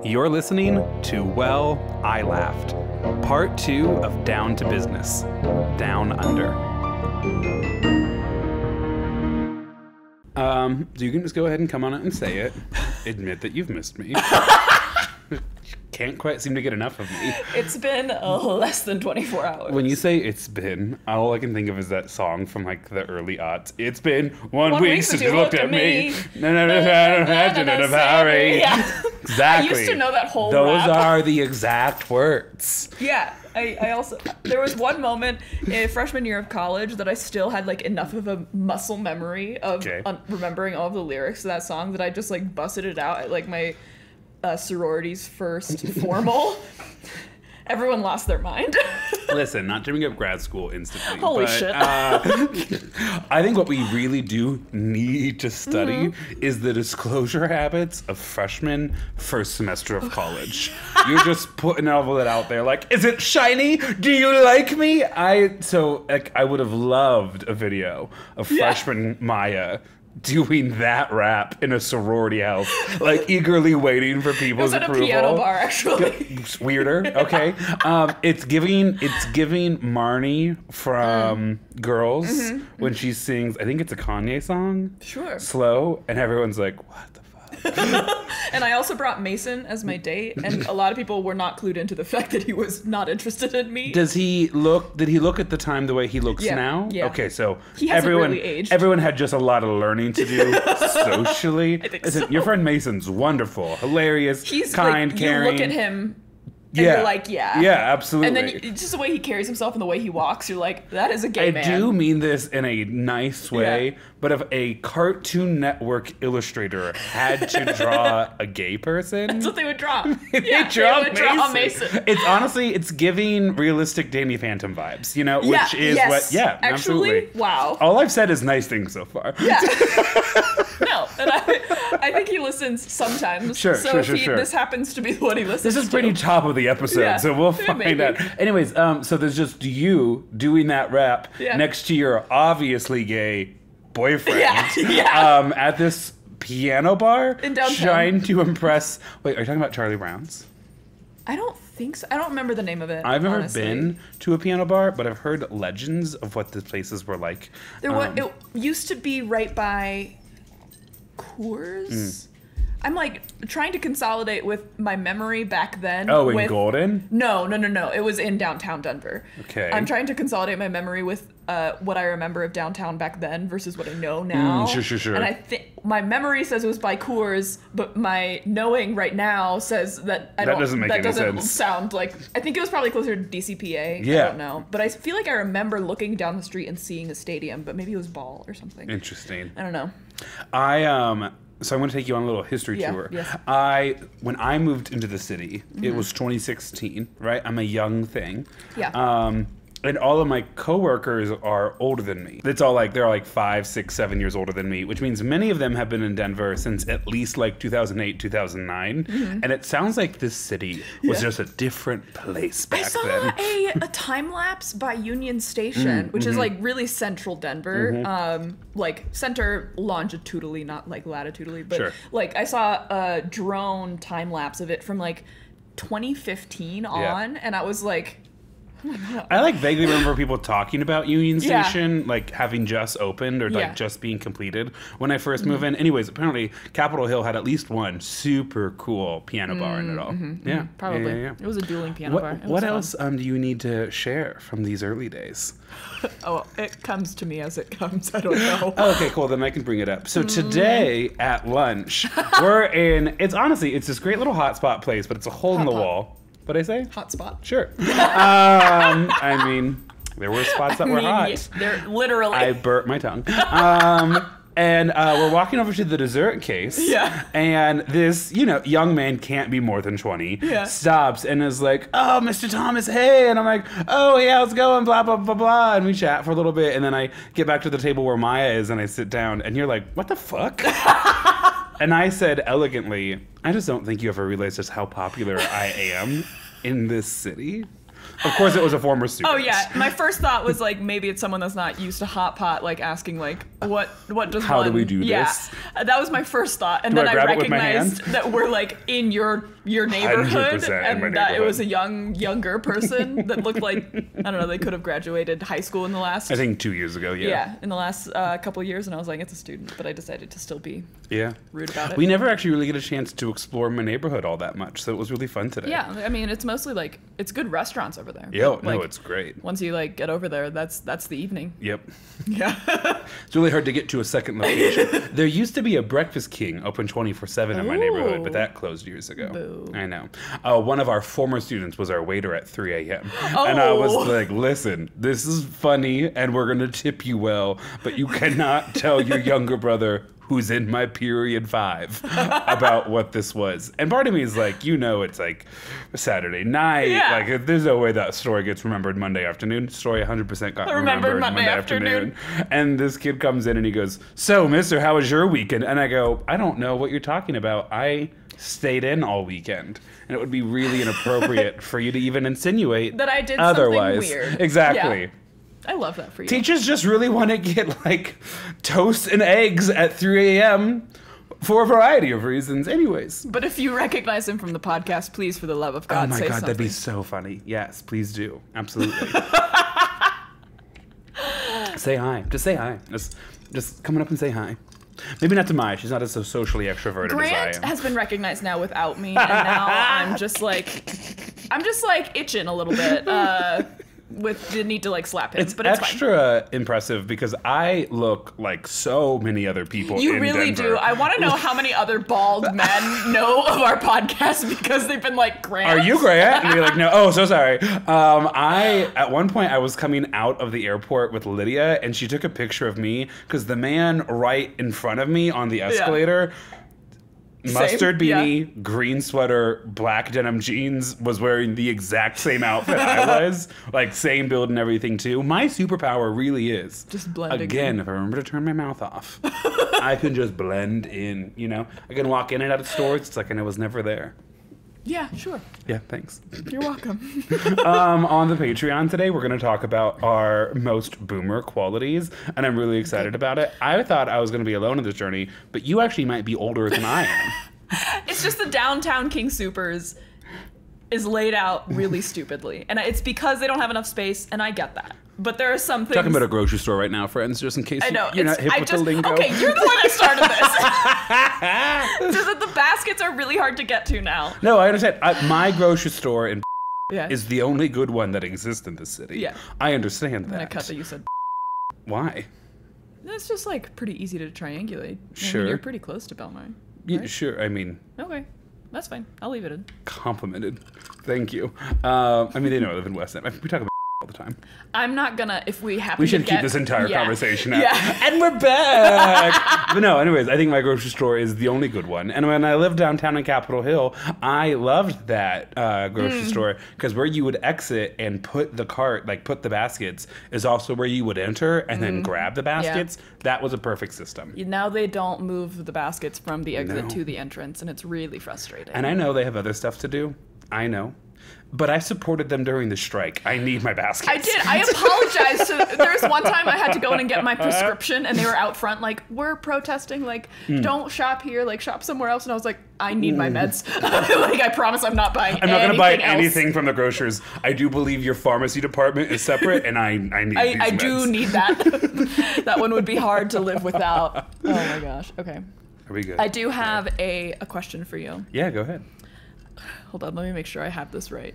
You're listening to Well, I Laughed, part 2 of Down to Business, Down Under. So you can just go ahead and come on it and say it. Admit that you've missed me. Can't quite seem to get enough of me. It's been less than 24 hours. When you say it's been, all I can think of is that song from like the early aughts. It's been one week since you looked at me. No, I don't have to know hurry. Yeah. Exactly. I used to know that whole Those rap. are the exact words. Yeah. I also, there was one moment in freshman year of college that I still had like enough of a muscle memory of remembering all of the lyrics to that song that I just like busted it out at like my sorority's first formal. Everyone lost their mind. Listen, not to bring up grad school instantly. Holy but, shit. I think what we really do need to study is the disclosure habits of freshmen first semester of college. You're just putting all of that out there like, is it shiny? Do you like me? I would have loved a video of freshman Maia doing that rap in a sorority house, like eagerly waiting for people's approval. It was at a piano bar, actually. Weirder, okay. It's giving Marnie from Girls when she sings. I think it's a Kanye song. Sure. Slow, and everyone's like, "What the fuck?" And I also brought Mason as my date, and a lot of people were not clued into the fact that he was not interested in me. Did he look at the time the way he looks now? Yeah. Okay, so he hasn't really aged. Everyone had just a lot of learning to do socially. I think Listen, so. your friend Mason's wonderful, hilarious, He's kind, like, caring. You look at him and you're like, yeah. Yeah, absolutely. And then just the way he carries himself and the way he walks, you're like, that is a gay man. I do mean this in a nice way, but if a Cartoon Network illustrator had to draw a gay person, that's what they would draw. They would draw Mason. It's giving realistic Danny Phantom vibes, you know, which is actually, absolutely. Wow. All I've said is nice things so far. Yeah. No, and I think he listens sometimes. Sure. This happens to be what he listens to. This is pretty top of the episode, so we'll find out. Anyways, so there's just you doing that rap next to your obviously gay boyfriend at this piano bar in downtown, trying to impress. Wait, are you talking about Charlie Brown's? I don't think so. I don't remember the name of it. I've never been to a piano bar, but I've heard legends of what the places were like. It used to be right by Coors. I'm like trying to consolidate with my memory back then. Oh, in Golden? No. It was in downtown Denver. Okay. I'm trying to consolidate my memory with what I remember of downtown back then versus what I know now. Sure. And I think my memory says it was by Coors, but my knowing right now says that that doesn't make any sense. Sound like, I think it was probably closer to DCPA. Yeah. I don't know. But I feel like I remember looking down the street and seeing a stadium, but maybe it was Ball or something. Interesting. I don't know. So I'm going to take you on a little history tour. Yes. When I moved into the city, it was 2016, right? I'm a young thing. Yeah. And all of my coworkers are older than me. They're like 5, 6, 7 years older than me, which means many of them have been in Denver since at least like 2008, 2009. And it sounds like this city was just a different place back then. I saw a time lapse by Union Station, which is like really central Denver, like center longitudinally, not like latitudinally, but like I saw a drone time lapse of it from like 2015 on, and I was like, oh my God. I like vaguely remember people talking about Union Station, like having just opened or like just being completed when I first moved in. Anyways, apparently Capitol Hill had at least one super cool piano bar in it all. Yeah, probably. Yeah. It was a dueling piano bar. What else do you need to share from these early days? Oh, it comes to me as it comes. I don't know. Okay, cool. Then I can bring it up. So today at lunch, we're in. It's this great little hotspot place, but it's a hole in the wall. What'd I say? Hot spot. Sure. I mean, there were spots that were hot. They're literally. I burnt my tongue. And we're walking over to the dessert case. Yeah. And this, young man can't be more than 20. Yeah. Stops and is like, "Oh, Mr. Thomas, hey." And I'm like, "Oh, hey, how's it going? Blah, blah, blah, blah." And we chat for a little bit. And then I get back to the table where Maia is and I sit down. And you're like, "What the fuck?" And I said elegantly, "I just don't think you ever realized just how popular I am in this city." Of course, it was a former student. Oh, yeah. My first thought was, like, maybe it's someone that's not used to hot pot, like, asking, like, what does How one... do we do this? That was my first thought. And do then I grab it with my recognized that we're like in your neighborhood and that it was a younger person that looked like, I don't know, they could have graduated high school in the last... I think 2 years ago, yeah. Yeah, in the last couple of years, and I was like, it's a student, but I decided to still be rude about it. We never actually really get a chance to explore my neighborhood all that much, so it was really fun today. Yeah, I mean, it's mostly like, it's good restaurants over there. Yeah, no, it's great. Once you like get over there, that's the evening. Yep. Yeah. It's really hard to get to a second location. There used to be a Breakfast King open 24/7 in my neighborhood, but that closed years ago. Boo. I know. One of our former students was our waiter at 3 a.m. And I was like, listen, this is funny and we're going to tip you well, but you cannot tell your younger brother who's in my period 5 about what this was. And part of me is like, it's like Saturday night. Yeah. Like, there's no way that story gets remembered Monday afternoon. Story 100% got remembered Monday afternoon. And this kid comes in and he goes, so, mister, how was your weekend? And I go, I don't know what you're talking about. I stayed in all weekend. And it would be really inappropriate for you to even insinuate that I did otherwise. Something weird. Exactly. Yeah. I love that for you. Teachers just really want to get like toast and eggs at 3 a.m. for a variety of reasons anyways. But if you recognize him from the podcast, please, for the love of God, say something. Oh my God, that'd be so funny. Yes, please do. Absolutely. Say hi. Just say hi. Just coming up and say hi. Maybe not to Maia. She's not as so socially extroverted Grant as I am. has been recognized now without me, and now I'm just like itching a little bit. With the need to like slap him, but it's extra fine. Impressive because I look like so many other people. You in really Denver. do. I want to know how many other bald men know of our podcast because they've been like, Grant. Are you Grant? And you're like, no. Oh, so sorry. At one point I was coming out of the airport with Lydia, and she took a picture of me because the man right in front of me on the escalator. Yeah. Mustard beanie, green sweater, black denim jeans, was wearing the exact same outfit I was. Like, same build and everything, too. My superpower really is... just blending Again, if I remember to turn my mouth off, I can just blend in, I can walk in and out of stores. It's like I was never there. Yeah, sure. Yeah, thanks. You're welcome. On the Patreon today, we're going to talk about our most boomer qualities, and I'm really excited about it. I thought I was going to be alone in this journey, but you actually might be older than I am. It's just the downtown King Soopers is laid out really stupidly, and it's because they don't have enough space, and I get that. But there are some things... Talking about a grocery store right now, friends, just in case you're not hip with the lingo. Okay, you're the one that started this. Just that the baskets are really hard to get to now. No, I understand. My grocery store in is the only good one that exists in the city. Yeah. I understand that. I'm going to cut that you said Why? It's just like pretty easy to triangulate. Sure. I mean, you're pretty close to Belmar. Right? Yeah, sure. I mean... Okay. That's fine. I'll leave it in. Complimented. Thank you. I mean, they know I live in West End. We talk about all the time. I'm not gonna, if we happen We should to keep this entire conversation out. Yeah. And we're back! But no, anyways, I think my grocery store is the only good one. And when I lived downtown in Capitol Hill, I loved that grocery store because where you would exit and put the cart, like put the baskets, is also where you would enter and then grab the baskets. Yeah. That was a perfect system. Now they don't move the baskets from the exit to the entrance, and it's really frustrating. And I know they have other stuff to do. I know. But I supported them during the strike. I need my baskets. I did. I apologized. There was one time I had to go in and get my prescription, and they were out front like, we're protesting, like, don't shop here, like, shop somewhere else. And I was like, I need my meds. Like, I promise I'm not buying anything. I'm not going to buy anything from the grocers. I do believe your pharmacy department is separate, and I need these meds. I do need that. That one would be hard to live without. Oh, my gosh. Okay. Are we good? I do have a question for you. Yeah, go ahead. Hold on, let me make sure I have this right.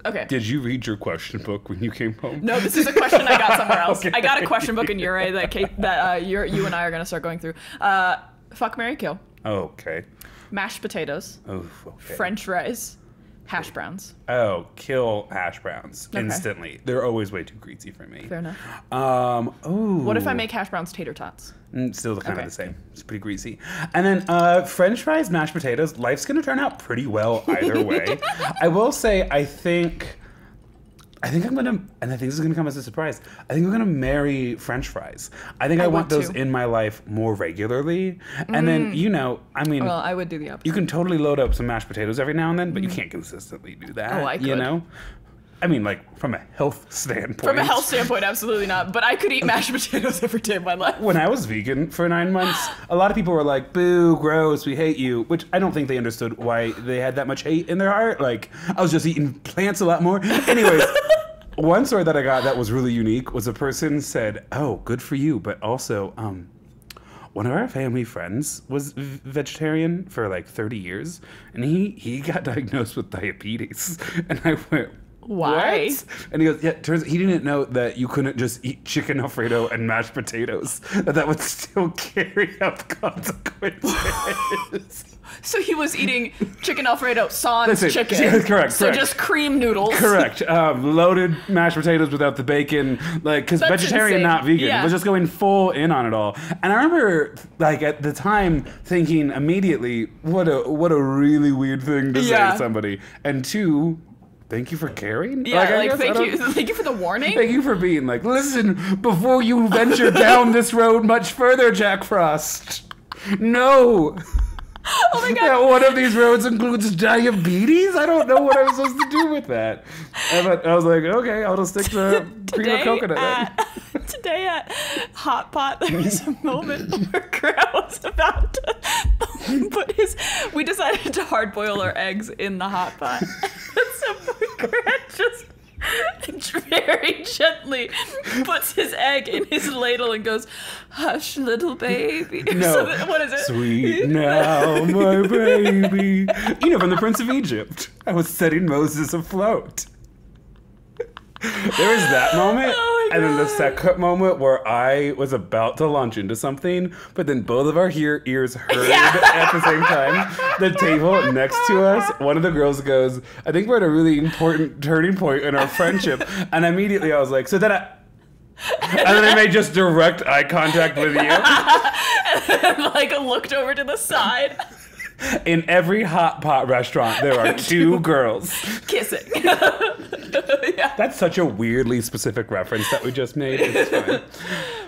Okay. Did you read your question book when you came home? No, this is a question I got somewhere else. Okay. I got a question book in Ure that you and I are going to start going through. Fuck, marry, kill. Okay. Mashed potatoes. Oh, okay. French fries. Hash browns. Oh, kill hash browns instantly. They're always way too greasy for me. Fair enough. Ooh. What if I make hash browns tater tots? Still kind of the same. It's pretty greasy. And then French fries, mashed potatoes. Life's gonna turn out pretty well either way. I will say, I think I'm gonna, and I think this is gonna come as a surprise. I think I'm gonna marry French fries. I think I want those in my life more regularly. And then, I mean, well, I would do the opposite. You can totally load up some mashed potatoes every now and then, but you can't consistently do that. Oh, I could. You know? I mean, like, from a health standpoint. From a health standpoint, absolutely not. But I could eat mashed potatoes every day of my life. When I was vegan for 9 months, a lot of people were like, boo, gross, we hate you. Which I don't think they understood why they had that much hate in their heart. Like, I was just eating plants a lot more. Anyways, one story that I got that was really unique was a person said, oh, good for you, but also, one of our family friends was vegetarian for like 30 years, and he got diagnosed with diabetes. And I went, why? What? And he goes, yeah, turns he didn't know that you couldn't just eat chicken Alfredo and mashed potatoes, that would still carry out consequences. So he was eating chicken Alfredo sans chicken. Yeah, correct. So just cream noodles. Correct. Loaded mashed potatoes without the bacon. Like, because vegetarian, insane. Not vegan. Yeah. Was just going full in on it all. And I remember, like, at the time thinking immediately, what a really weird thing to say to somebody. And two, thank you for caring. Yeah, like thank you for the warning. Thank you for being like, listen, before you venture down this road much further, Jack Frost. No. Oh my God. That one of these roads includes diabetes? I don't know what I was supposed to do with that. But I was like, okay, I'll just stick to cream of coconut. Today at Hot Pot, there was a moment where Grant was about to put we decided to hard boil our eggs in the hot pot. So Grant just very gently puts his egg in his ladle and goes, hush, little baby. No. What is it? Sweet now, my baby. You know, from the Prince of Egypt. I was setting Moses afloat. There was that moment, and then the second moment where I was about to launch into something, but then both of our ears heard at the same time. The table next to us, one of the girls goes, I think we're at a really important turning point in our friendship. And immediately I was like, and then I made just direct eye contact with you. And like looked over to the side. In every hot pot restaurant, there are two girls kissing. That's such a weirdly specific reference that we just made. It's fine.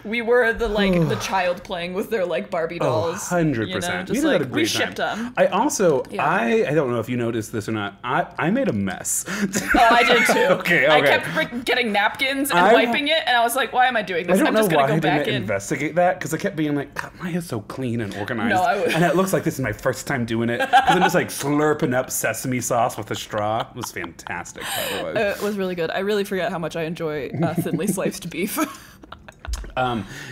We were the child playing with their like Barbie dolls. 100%. Just like we shipped them. I also, I don't know if you noticed this or not. I made a mess. Oh, I did too. Okay. I kept getting napkins and wiping it, and I was like, why am I doing this? I'm just gonna go back in. I didn't investigate that because I kept being like, God, Maia's so clean and organized. No, and it looks like this is my first time doing it because I'm just like slurping up sesame sauce with a straw. It was fantastic, by the way. It was really good. I really forget how much I enjoy thinly sliced beef.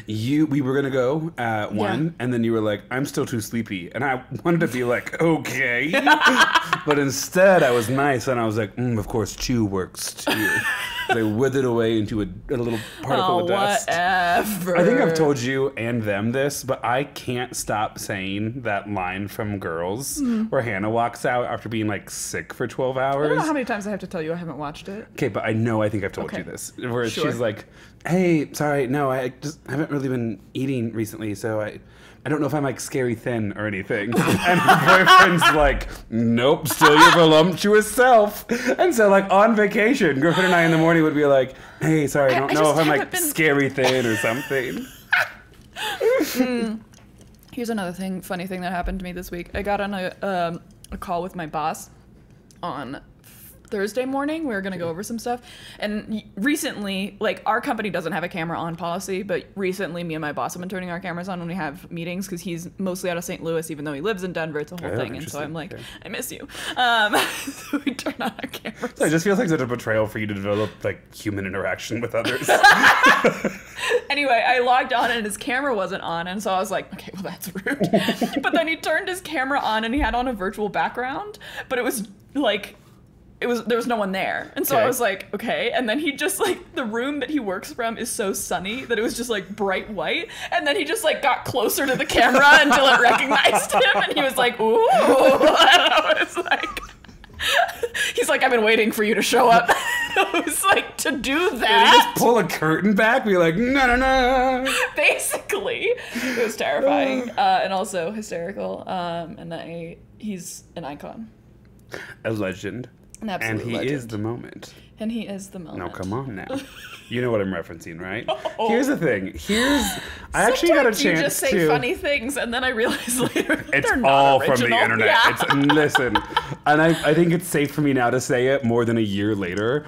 We were gonna go at 1, and then you were like, I'm still too sleepy, and I wanted to be like, okay, but instead I was nice, and I was like, of course, chew works too. They withered away into a little particle of dust. Whatever. I think I've told you and them this, but I can't stop saying that line from Girls where Hannah walks out after being like sick for 12 hours. I don't know how many times I have to tell you I haven't watched it. Okay, but I think I've told you this. Where she's like, hey, sorry, no, I just haven't really been eating recently, so I don't know if I'm like scary thin or anything. And her boyfriend's like, nope, still your voluptuous self. And so like on vacation, Griffin and I in the morning would be like, hey, sorry, I don't know if I'm like scary thin or something. Here's another funny thing that happened to me this week. I got on a call with my boss on Thursday morning. We were going to go over some stuff. And recently, like, our company doesn't have a camera on policy, but recently me and my boss have been turning our cameras on when we have meetings because he's mostly out of St. Louis, even though he lives in Denver. It's a whole thing. And so I'm like, I miss you. So we turn on our cameras. So it just feels like such a betrayal for you to develop, like, human interaction with others. Anyway, I logged on and his camera wasn't on. And so I was like, okay, well, that's rude. But then he turned his camera on and he had on a virtual background, but it was like, there was no one there. And so I was like, okay. And then he just like, the room that he works from is so sunny that it was just like bright white. And then he just like got closer to the camera until it recognized him. And he was like, ooh. And I was like, he's like, I've been waiting for you to show up. I was like, to do that? Did he just pull a curtain back? Be like, no. Basically. It was terrifying. And also hysterical. And he's an icon. A legend. And he is the moment. And he is the moment. No, come on now. You know what I'm referencing, right? Oh. Here's the thing. I actually got a chance to... you just say funny things, and then I realize later it's they're not all original. from the internet. Yeah. Listen, and I think it's safe for me now to say it more than a year later.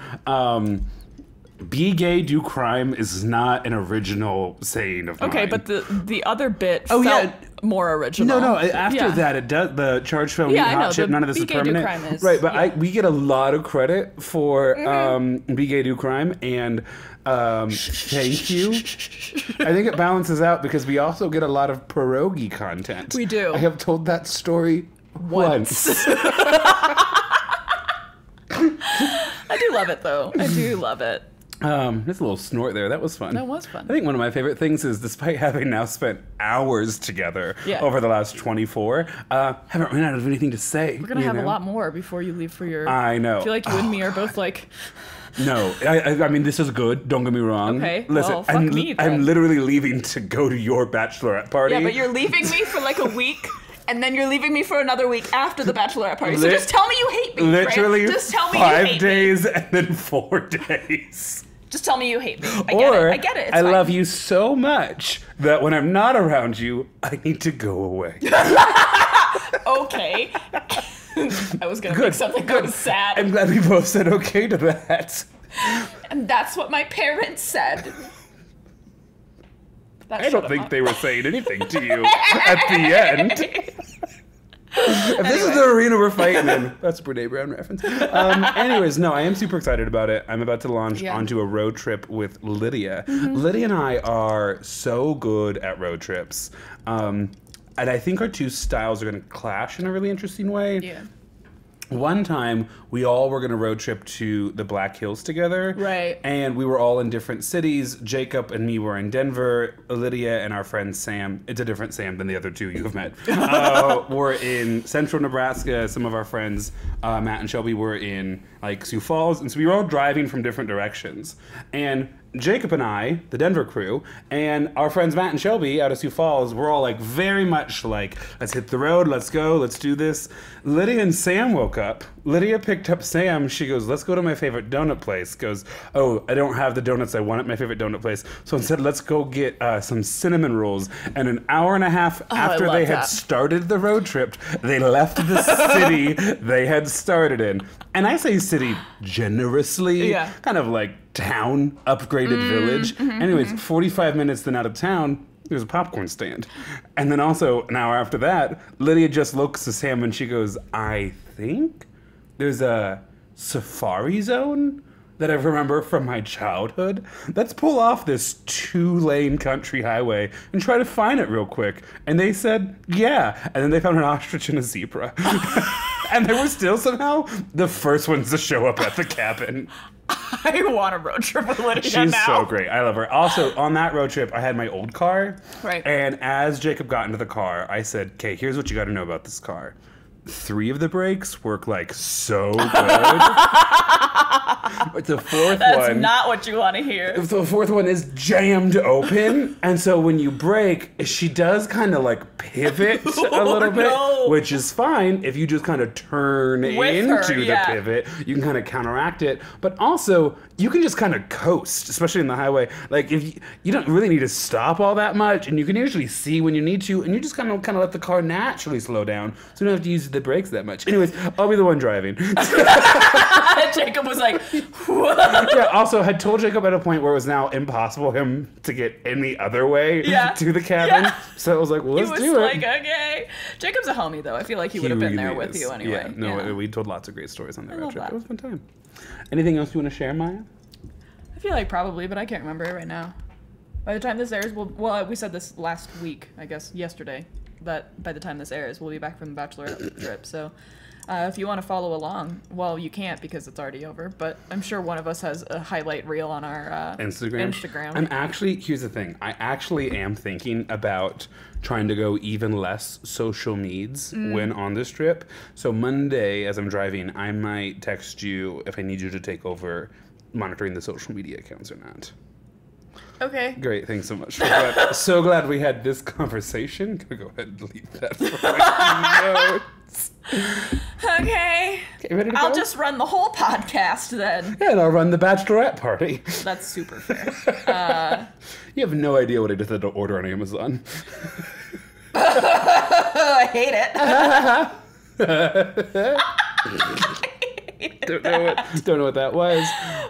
Be gay, do crime is not an original saying of mine. Okay, but the other bit felt more original. No. After that, it does. The charge felony, hot shit, none of this is permanent. Be gay, do crime is, right, but we get a lot of credit for be gay, do crime, and thank you. I think it balances out because we also get a lot of pierogi content. We do. I have told that story once. I do love it, though. I do love it. There's a little snort there. That was fun. That was fun. I think one of my favorite things is, despite having now spent hours together over the last 24, haven't run out of anything to say. We're going to have a lot more before you leave for your... I know. I feel like you and me are both like... No, I mean, this is good. Don't get me wrong. Okay, listen, well, fuck me then. I'm literally leaving to go to your bachelorette party. Yeah, but you're leaving me for like a week... And then you're leaving me for another week after the bachelorette party. So just tell me you hate me. Literally, just tell me you hate 5 days and then 4 days. Just tell me you hate me. I get it. It's I fine. love you so much that when I'm not around you, I need to go away. Okay. I was going to make something go sad. I'm glad we both said okay to that. And that's what my parents said. I don't think they were saying anything to you at the end. If this is the arena we're fighting in, that's a Brene Brown reference. Anyways, no, I am super excited about it. I'm about to launch onto a road trip with Lydia. Lydia and I are so good at road trips. And I think our two styles are going to clash in a really interesting way. Yeah. One time, we all were going to road trip to the Black Hills together. Right. And we were all in different cities. Jacob and me were in Denver. Lydia and our friend Sam, it's a different Sam than the other two you have met, were in central Nebraska. Some of our friends, Matt and Shelby, were in like Sioux Falls. And so we were all driving from different directions. And Jacob and I, the Denver crew, and our friends Matt and Shelby out of Sioux Falls, were all like very much like, let's hit the road, let's go, let's do this. Lydia and Sam woke up. Lydia picked up Sam. She goes, let's go to my favorite donut place. Goes, oh, I don't have the donuts I want at my favorite donut place. So instead, let's go get some cinnamon rolls. And an hour and a half after they had started the road trip, they left the city they had started in. And I say city generously, kind of like town, upgraded village. Anyways, 45 minutes then out of town, there's a popcorn stand. And then also an hour after that, Lydia just looks to Sam and she goes, I think there's a safari zone that I remember from my childhood. Let's pull off this 2-lane country highway and try to find it real quick. And they said, yeah. And then they found an ostrich and a zebra. And they were still somehow the first ones to show up at the cabin. I want a road trip with Lydia She's now. so great. I love her. Also, on that road trip, I had my old car. Right. And as Jacob got into the car, I said, okay, here's what you got to know about this car. 3 of the brakes work like so good. But the fourth That's not what you want to hear. The fourth one is jammed open. And so when you brake, she does kind of like pivot a little bit, which is fine if you just kind of turn into the pivot. You can kind of counteract it. But also, you can just kind of coast, especially in the highway. Like if you don't really need to stop all that much, and you can usually see when you need to, and you just kind of let the car naturally slow down, so you don't have to use the brakes that much. Anyways, I'll be the one driving. Jacob was like, what? Yeah, also had told Jacob at a point where it was now impossible for him to get any other way to the cabin. So I was like, well, let's do it. He was like, okay. Jacob's a homie, though. I feel like he would have been there with you anyway. Yeah, we told lots of great stories on that road trip. It was a fun time. Anything else you want to share, Maya? I feel like probably, but I can't remember it right now. By the time this airs, we said this last week, I guess, yesterday. But by the time this airs, we'll be back from the bachelorette trip. So if you want to follow along, well, you can't because it's already over. But I'm sure one of us has a highlight reel on our Instagram. Here's the thing. I actually am thinking about trying to go even less social meds when on this trip. So Monday, as I'm driving, I might text you if I need you to take over monitoring the social media accounts or not. Okay. Great, thanks so much. So glad we had this conversation. Gonna go ahead and delete that for my notes. Okay. Ready to I'll go? just run the whole podcast then. Yeah, and I'll run the bachelorette party. That's super fair. You have no idea what I just had to order on Amazon. I hate it. Don't know what that was.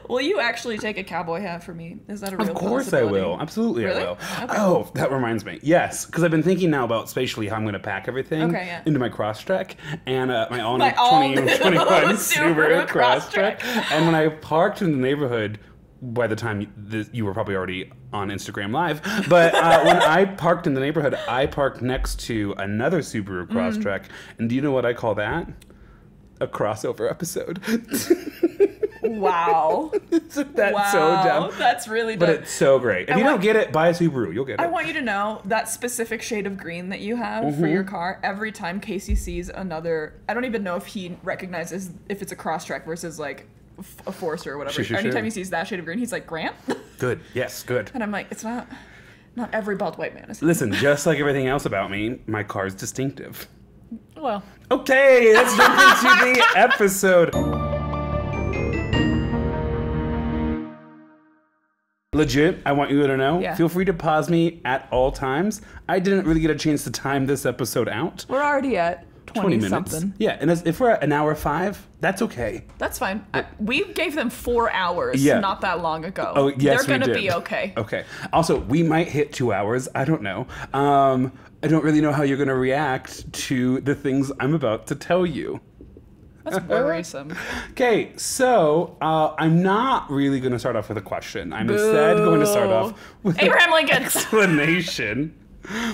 Will you actually take a cowboy hat for me? Is that a real Of course I possibility? will. Absolutely Really? I will. Okay. Oh, that reminds me. Yes, because I've been thinking now about spatially how I'm going to pack everything into my Crosstrek and my all-new 2021 Subaru Crosstrek. And when I parked in the neighborhood, by the time you were probably already on Instagram Live, but when I parked in the neighborhood, I parked next to another Subaru Crosstrek. And do you know what I call that? A crossover episode. Wow. Isn't that so dumb? That's really dumb. But it's so great. If you don't get it, buy a Subaru. You'll get it. I want you to know that specific shade of green that you have for your car, every time Casey sees another, I don't even know if he recognizes if it's a Crosstrek versus like a Forester or whatever. Sure. Anytime he sees that shade of green, he's like, Grant? Good. Yes, good. And I'm like, it's not every bald white man is. Listen, just like everything else about me, my car's distinctive. Well. Okay, let's jump into the episode. Legit, I want you to know, feel free to pause me at all times. I didn't really get a chance to time this episode out. We're already at 20 minutes. Something. Yeah, and if we're at an hour 5, that's okay. That's fine. We gave them 4 hours not that long ago. Oh, yes, They're going to be okay. Okay. Also, we might hit 2 hours. I don't know. I don't really know how you're going to react to the things I'm about to tell you. That's worrisome. Okay, so I'm not really going to start off with a question. I'm instead going to start off with Abraham Lincoln. An explanation.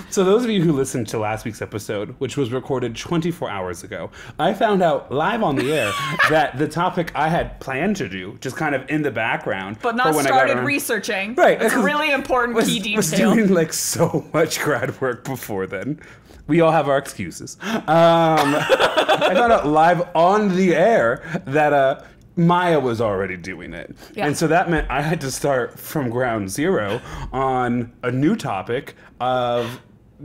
So those of you who listened to last week's episode, which was recorded 24 hours ago, I found out live on the air that the topic I had planned to do, just kind of in the background, but not started researching. Right, it's a really important key detail. Was doing like so much grad work before then. We all have our excuses. I found out live on the air that Maia was already doing it. Yeah. And so that meant I had to start from ground zero on a new topic of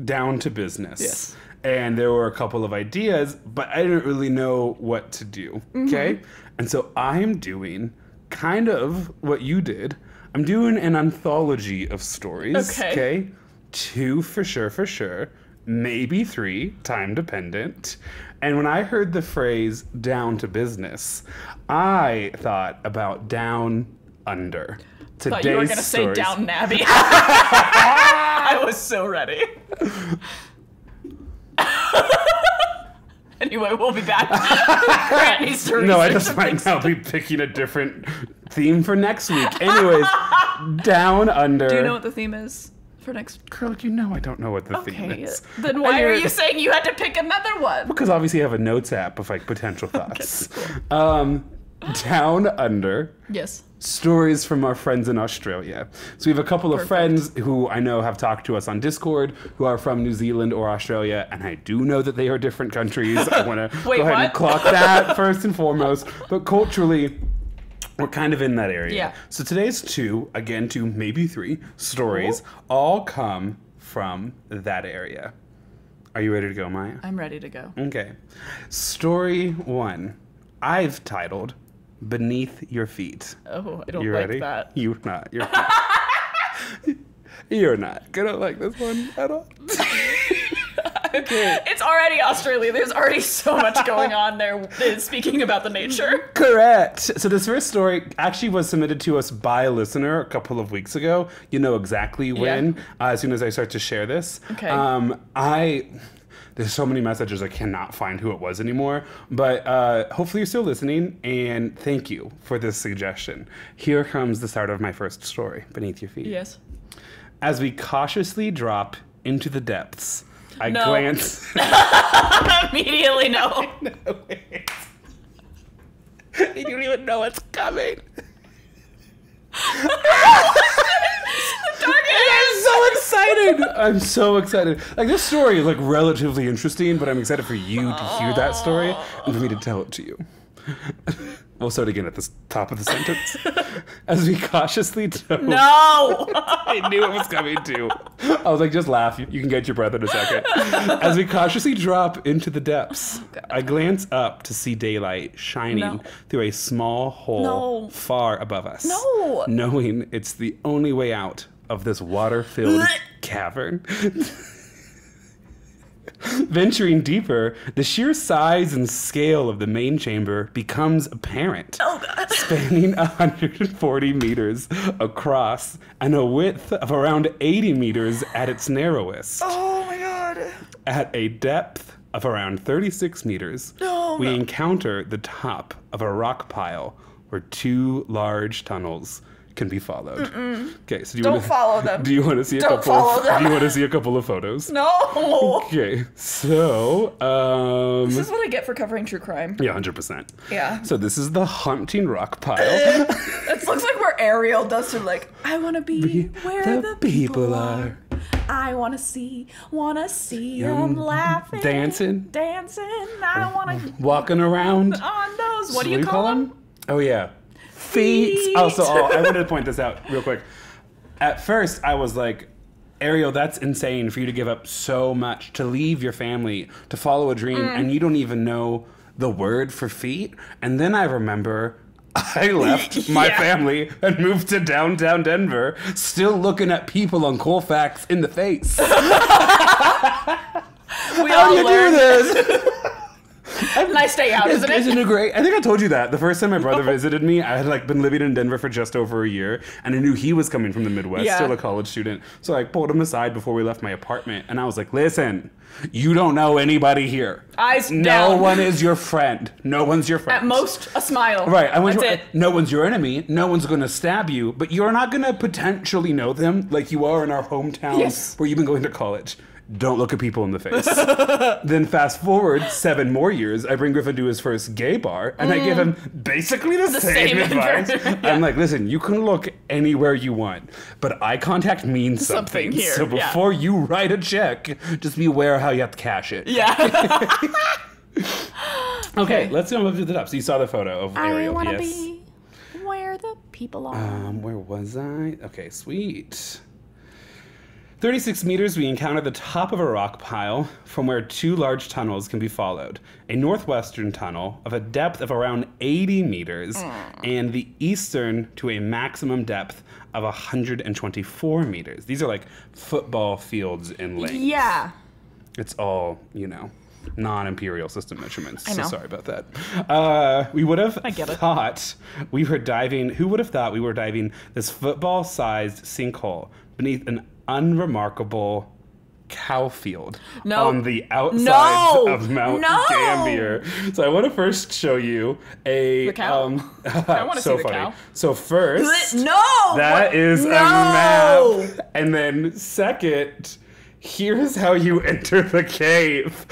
down to business. Yes. And there were a couple of ideas, but I didn't really know what to do. Okay? And so I'm doing kind of what you did. I'm doing an anthology of stories. Okay? 2 for sure. Maybe 3, time dependent. And when I heard the phrase down to business, I thought about down under. I thought you were going to say Downton Abbey. I was so ready. Anyway, we'll be back. Grant needs to research. No, I just might now be picking a different theme for next week. Anyways, down under. Do you know what the theme is? For next, girl, you know I don't know what the theme is. Then why are you saying you had to pick another one? Because obviously I have a notes app of like potential thoughts. Cool. Down under. Yes. Stories from our friends in Australia. So we have a couple of friends who I know have talked to us on Discord who are from New Zealand or Australia, and I do know that they are different countries. I want to go ahead and clock that first and foremost. But culturally, we're kind of in that area. Yeah. So today's 2, again 2, maybe 3 stories all come from that area. Are you ready to go, Maia? I'm ready to go. Okay. Story 1, I've titled Beneath Your Feet. Oh, I don't you like ready? that. You're not. You're not. I don't like this one at all. Okay. It's already Australia. There's already so much going on there speaking about the nature. Correct. So this first story actually was submitted to us by a listener a couple of weeks ago. You know exactly when, as soon as I start to share this. Okay. There's so many messages I cannot find who it was anymore, but hopefully you're still listening, and thank you for this suggestion. Here comes the start of my first story, Beneath Your Feet. Yes. As we cautiously drop into the depths, I glance... Immediately no. No, wait. You don't even know what's coming. I'm so excited. Like, this story is like relatively interesting, but I'm excited for you to hear that story and for me to tell it to you. We'll start again at the top of the sentence. As we cautiously dove. No! I knew it was coming too. I was like, just laugh. You can get your breath in a second. As we cautiously drop into the depths, I glance up to see daylight shining through a small hole far above us. No! Knowing it's the only way out of this water-filled cavern. Venturing deeper, the sheer size and scale of the main chamber becomes apparent. Oh, God. Spanning 140 meters across and a width of around 80 meters at its narrowest. Oh, my God. At a depth of around 36 meters, we encounter the top of a rock pile where 2 large tunnels can be followed. Okay, so don't follow them. Do you want to see Do you want to see a couple of photos? No. Okay, so this is what I get for covering true crime. Yeah, 100%. Yeah. So this is the haunting rock pile. It looks like where Ariel does to like, I want to be where the people are. I want to see them laughing, dancing. I want to walking around on those. What do you call them? Oh yeah. Feet. Also, I wanted to point this out real quick. At first, I was like, Ariel, that's insane for you to give up so much, to leave your family, to follow a dream, and you don't even know the word for feet. And then I remember I left my family and moved to downtown Denver, still looking at people on Colfax in the face. We How all do you do this? Nice day out, isn't it? Isn't it great? I think I told you that. The first time my brother visited me, I had like been living in Denver for just over a year, and I knew he was coming from the Midwest, still a college student. So I pulled him aside before we left my apartment, and I was like, listen, you don't know anybody here. Eyes down. No one is your friend. No one's your friend. At most, a smile. Right. That's it. No one's your enemy. No one's going to stab you, but you're not going to potentially know them like you are in our hometown where you've been going to college. Don't look at people in the face. Then fast forward 7 more years, I bring Griffin to his first gay bar, and I give him basically the same advice. I'm like, listen, you can look anywhere you want, but eye contact means something. Here. So before you write a check, just be aware how you have to cash it. Yeah. Okay, let's go move to the top. So you saw the photo of Ariel. I want to be where the people are. Where was I? Okay, sweet. 36 meters, we encounter the top of a rock pile from where 2 large tunnels can be followed. A northwestern tunnel of a depth of around 80 meters and the eastern to a maximum depth of 124 meters. These are like football fields in length. Yeah. It's all, non-imperial system measurements. So sorry about that. We would have thought we were diving, who would have thought we were diving this football-sized sinkhole beneath an unremarkable cow field on the outsides of Mount Gambier. So I want to first show you the cow. I want to see the cow. So first, that is a map, and then second, here's how you enter the cave.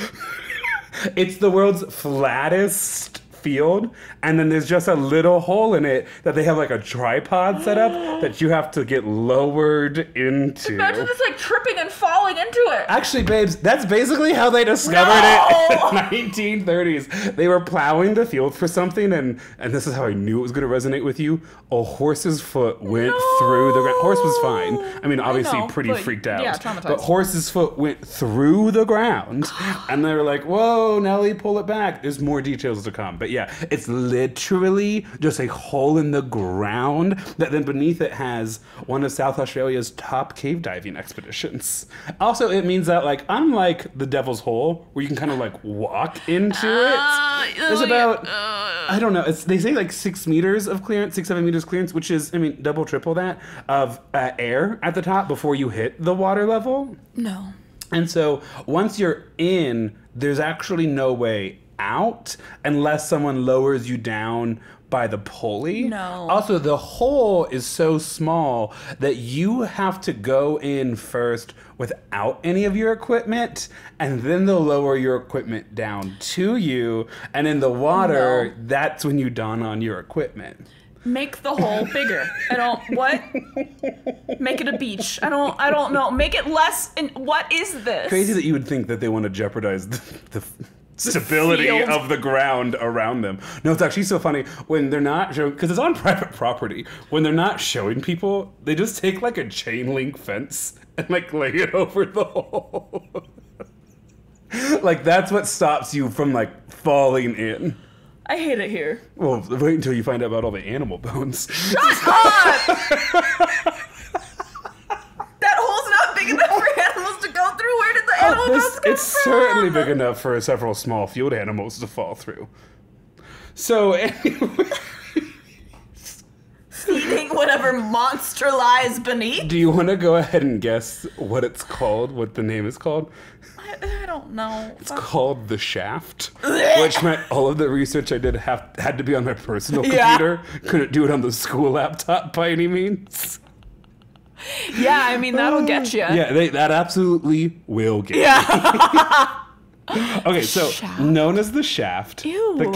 It's the world's flattest field, and then there's just a little hole in it that they have like a tripod set up that you have to get lowered into. Imagine just like tripping and falling into it. Actually, babes, that's basically how they discovered it in the 1930s. They were plowing the field for something, and this is how I knew it was going to resonate with you. A horse's foot went through the ground. Horse was fine. I mean, obviously pretty freaked out. Yeah, traumatized. But horse's foot went through the ground, and they were like, whoa, Nelly, pull it back. There's more details to come. But yeah, it's literally just a hole in the ground that then beneath it has one of South Australia's top cave diving expeditions. Also, it means that like unlike the Devil's Hole, where you can kind of like walk into it, there's about I don't know. They say like 6 meters of clearance, 6-7 meters clearance, which is double, triple that of air at the top before you hit the water level. No. And so once you're in, there's actually no way out unless someone lowers you down by the pulley. No. Also, the hole is so small that you have to go in first without any of your equipment, and then they'll lower your equipment down to you, and in the water, that's when you don on your equipment. Make the hole bigger. Make it a beach. I don't know. Make it less. What is this? Crazy that you would think that they want to jeopardize the stability Field. of the ground around them. No, it's actually so funny when they're not showing, because it's on private property. When they're not showing people, they just take like a chain link fence and like lay it over the hole. Like that's what stops you from like falling in. I hate it here. Well, wait until you find out about all the animal bones. Shut up! That hole's not big enough for animals to go through. Where did the animal bones come It's from? certainly big enough for several small field animals to fall through. So anyway, Feeding whatever monster lies beneath. do you want to go ahead and guess what it's called? What the name is called? I don't know. It's called The Shaft, which meant all of the research I did had to be on my personal computer. Couldn't do it on the school laptop by any means. Yeah, I mean, that'll get you. Yeah, that absolutely will get you. Okay, so known as The Shaft, Ew. the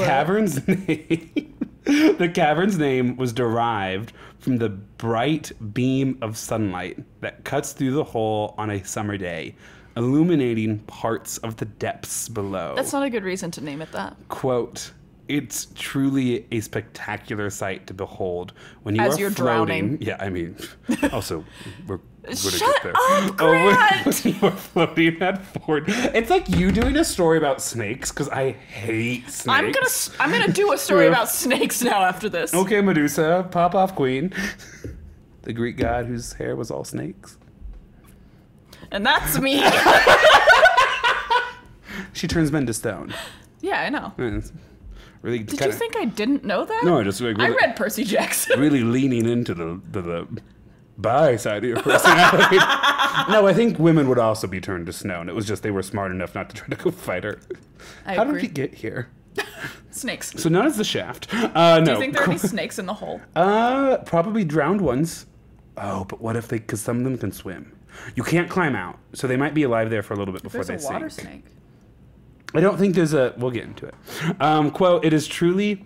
cavern's name was derived from the bright beam of sunlight that cuts through the hole on a summer day, illuminating parts of the depths below. That's not a good reason to name it that. Quote, it's truly a spectacular sight to behold when you As are you're floating. drowning. Yeah, I mean, also, we're going to Shut get there. up, Grant! When you are floating at Ford. It's like you doing a story about snakes, because I hate snakes. I'm gonna do a story about snakes now after this. Okay, Medusa, pop off queen. The Greek god whose hair was all snakes. And that's me. She turns men to stone. Yeah, I know. And it's really Did you think I didn't know that? No, I just like really, I read Percy Jackson. really leaning into the bi side of your personality. No, I think women would also be turned to stone. It was just they were smart enough not to try to go fight her. How did we get here? Snakes. So known as the Shaft. No. Do you think there are any snakes in the hole? Probably drowned ones. Oh, but what if because some of them can swim. You can't climb out, so they might be alive there for a little bit before There's they a water sink. snake. I don't think there's a... We'll get into it. Quote, it is truly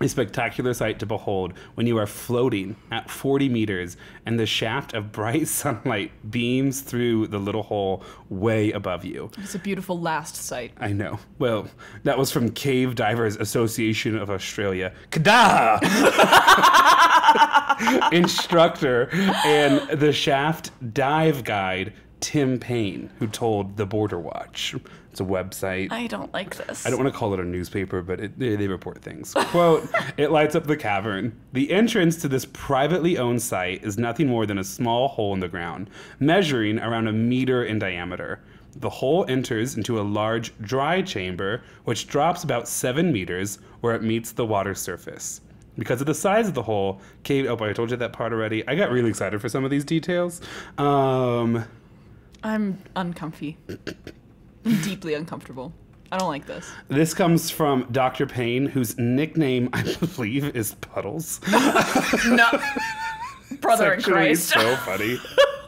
a spectacular sight to behold when you are floating at 40 meters and the shaft of bright sunlight beams through the little hole way above you. It's a beautiful last sight. I know. Well, that was from Cave Divers Association of Australia. Kada! Instructor and the shaft dive guide Tim Payne, who told the Border Watch. It's a website. I don't like this. I don't want to call it a newspaper, but they report things. Quote, it lights up the cavern. The entrance to this privately owned site is nothing more than a small hole in the ground, measuring around 1 meter in diameter. The hole enters into a large dry chamber, which drops about 7 meters, where it meets the water surface. Because of the size of the hole, I told you that part already. I got really excited for some of these details. I'm uncomfy. I'm deeply uncomfortable. I don't like this. This comes from Dr. Payne, whose nickname, I believe, is Puddles. No. Brother in Christ. So funny.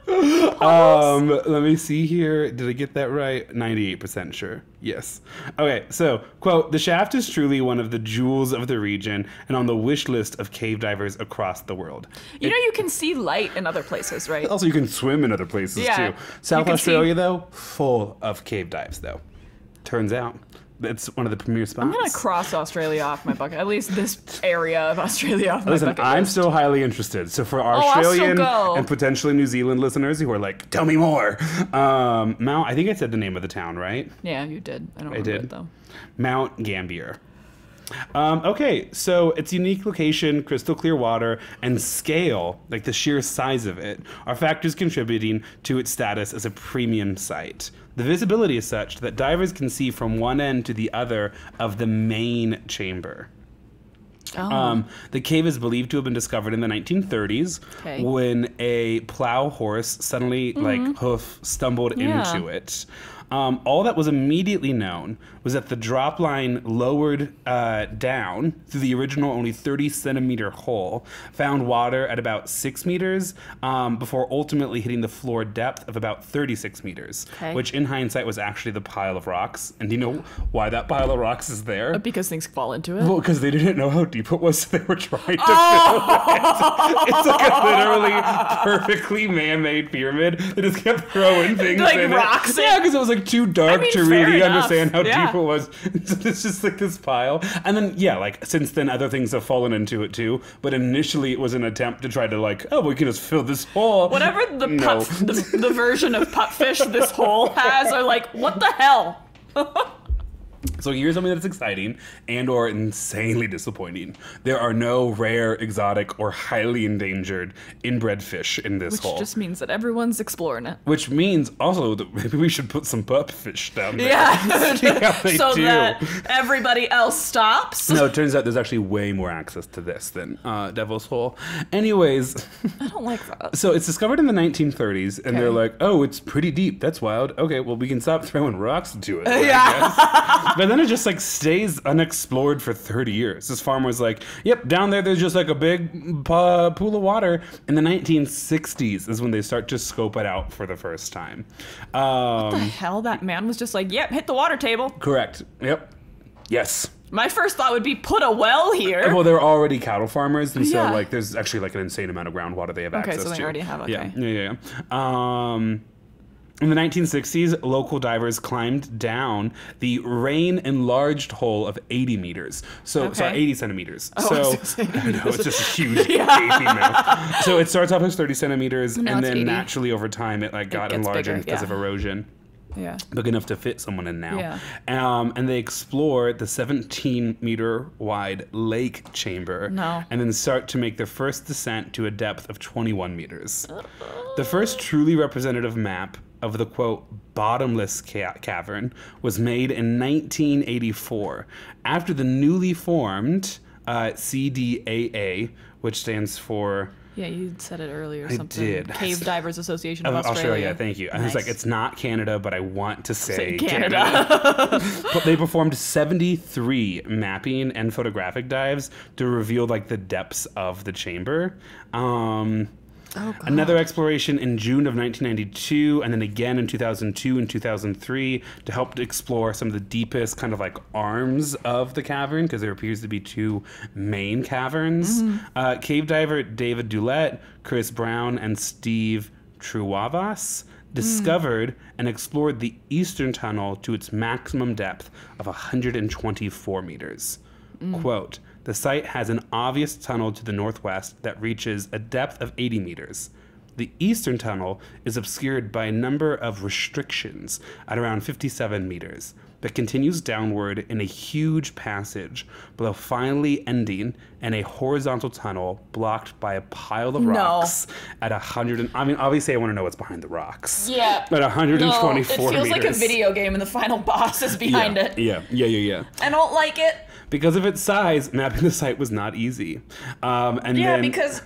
Let me see here. Did I get that right? 98% sure. Yes. Okay, so, quote, the shaft is truly one of the jewels of the region and on the wish list of cave divers across the world. You know you can see light in other places, right? Also, you can swim in other places, too. South Australia, though, full of cave dives, though. Turns out. It's one of the premier spots. I'm going to cross Australia off my bucket. At least this area of Australia off my bucket list. I'm still highly interested. So for our Australian and potentially New Zealand listeners who are like, tell me more. Mount, I think I said the name of the town, right? Yeah, you did. I don't remember it, though. Mount Gambier. Okay, so its unique location, crystal clear water, and scale, like the sheer size of it, are factors contributing to its status as a premium site. The visibility is such that divers can see from one end to the other of the main chamber. Oh. The cave is believed to have been discovered in the 1930s when a plow horse suddenly, hoof stumbled into it. All that was immediately known was that the drop line lowered down through the original only 30-centimeter hole, found water at about 6 meters before ultimately hitting the floor depth of about 36 meters, which in hindsight was actually the pile of rocks. And do you know why that pile of rocks is there? Because things fall into it? Well, because they didn't know how deep it was, so they were trying to fill it. It's like a literally perfectly man-made pyramid. They just kept throwing things in rocks it. Yeah, because it was like like too dark to really understand how deep it was. So it's just like this pile. And then, yeah, like since then other things have fallen into it too. But initially it was an attempt to try to like, oh, we can just fill this hole. Whatever the version of pupfish this hole has are like, what the hell? So here's something that's exciting and or insanely disappointing. There are no rare, exotic, or highly endangered inbred fish in this hole. Which just means that everyone's exploring it. Which means also that maybe we should put some pupfish down there. Yeah. So that everybody else stops. No, it turns out there's actually way more access to this than Devil's Hole. Anyways. I don't like that. So it's discovered in the 1930s, and they're like, oh, it's pretty deep. That's wild. Okay, well, we can stop throwing rocks into it. I guess. But then it just like stays unexplored for 30 years. This farmer's like, yep, down there's just like a big pool of water. In the 1960s is when they start to scope it out for the first time. What the hell? That man was just like, yep, hit the water table. Correct. Yep. Yes. My first thought would be put a well here. Well, they're already cattle farmers, and so like there's actually like an insane amount of groundwater they have access to. Okay, so they already have, Yeah. In the 1960s, local divers climbed down the rain enlarged hole of 80 meters. So, sorry, 80 centimeters. Oh, so, I know, it's just a huge gaping mouth. So it starts off as 30 centimeters, and then 80. Naturally over time it like got enlarged because of erosion. Yeah. Big enough to fit someone in now. Yeah. And they explore the 17-meter wide lake chamber. No. And then start to make their first descent to a depth of 21 meters. The first truly representative map of the, quote, bottomless cavern was made in 1984 after the newly formed CDAA, which stands for... Yeah, you said it earlier. I something. did. Cave Divers Association of Australia. Thank you. Nice. And it's like, it's not Canada, but I want to say Canada. But they performed 73 mapping and photographic dives to reveal like the depths of the chamber. Another exploration in June of 1992, and then again in 2002 and 2003 to help explore some of the deepest kind of like arms of the cavern, because there appears to be two main caverns. Cave diver David Roulette, Chris Brown, and Steve Truavas discovered and explored the eastern tunnel to its maximum depth of 124 meters. Quote, the site has an obvious tunnel to the northwest that reaches a depth of 80 meters. The eastern tunnel is obscured by a number of restrictions at around 57 meters, but continues downward in a huge passage below, finally ending in a horizontal tunnel blocked by a pile of rocks at 100. I mean, obviously, I want to know what's behind the rocks. Yeah. At 124 meters. It feels like a video game, and the final boss is behind it. Yeah. I don't like it. Because of its size, mapping the site was not easy. Because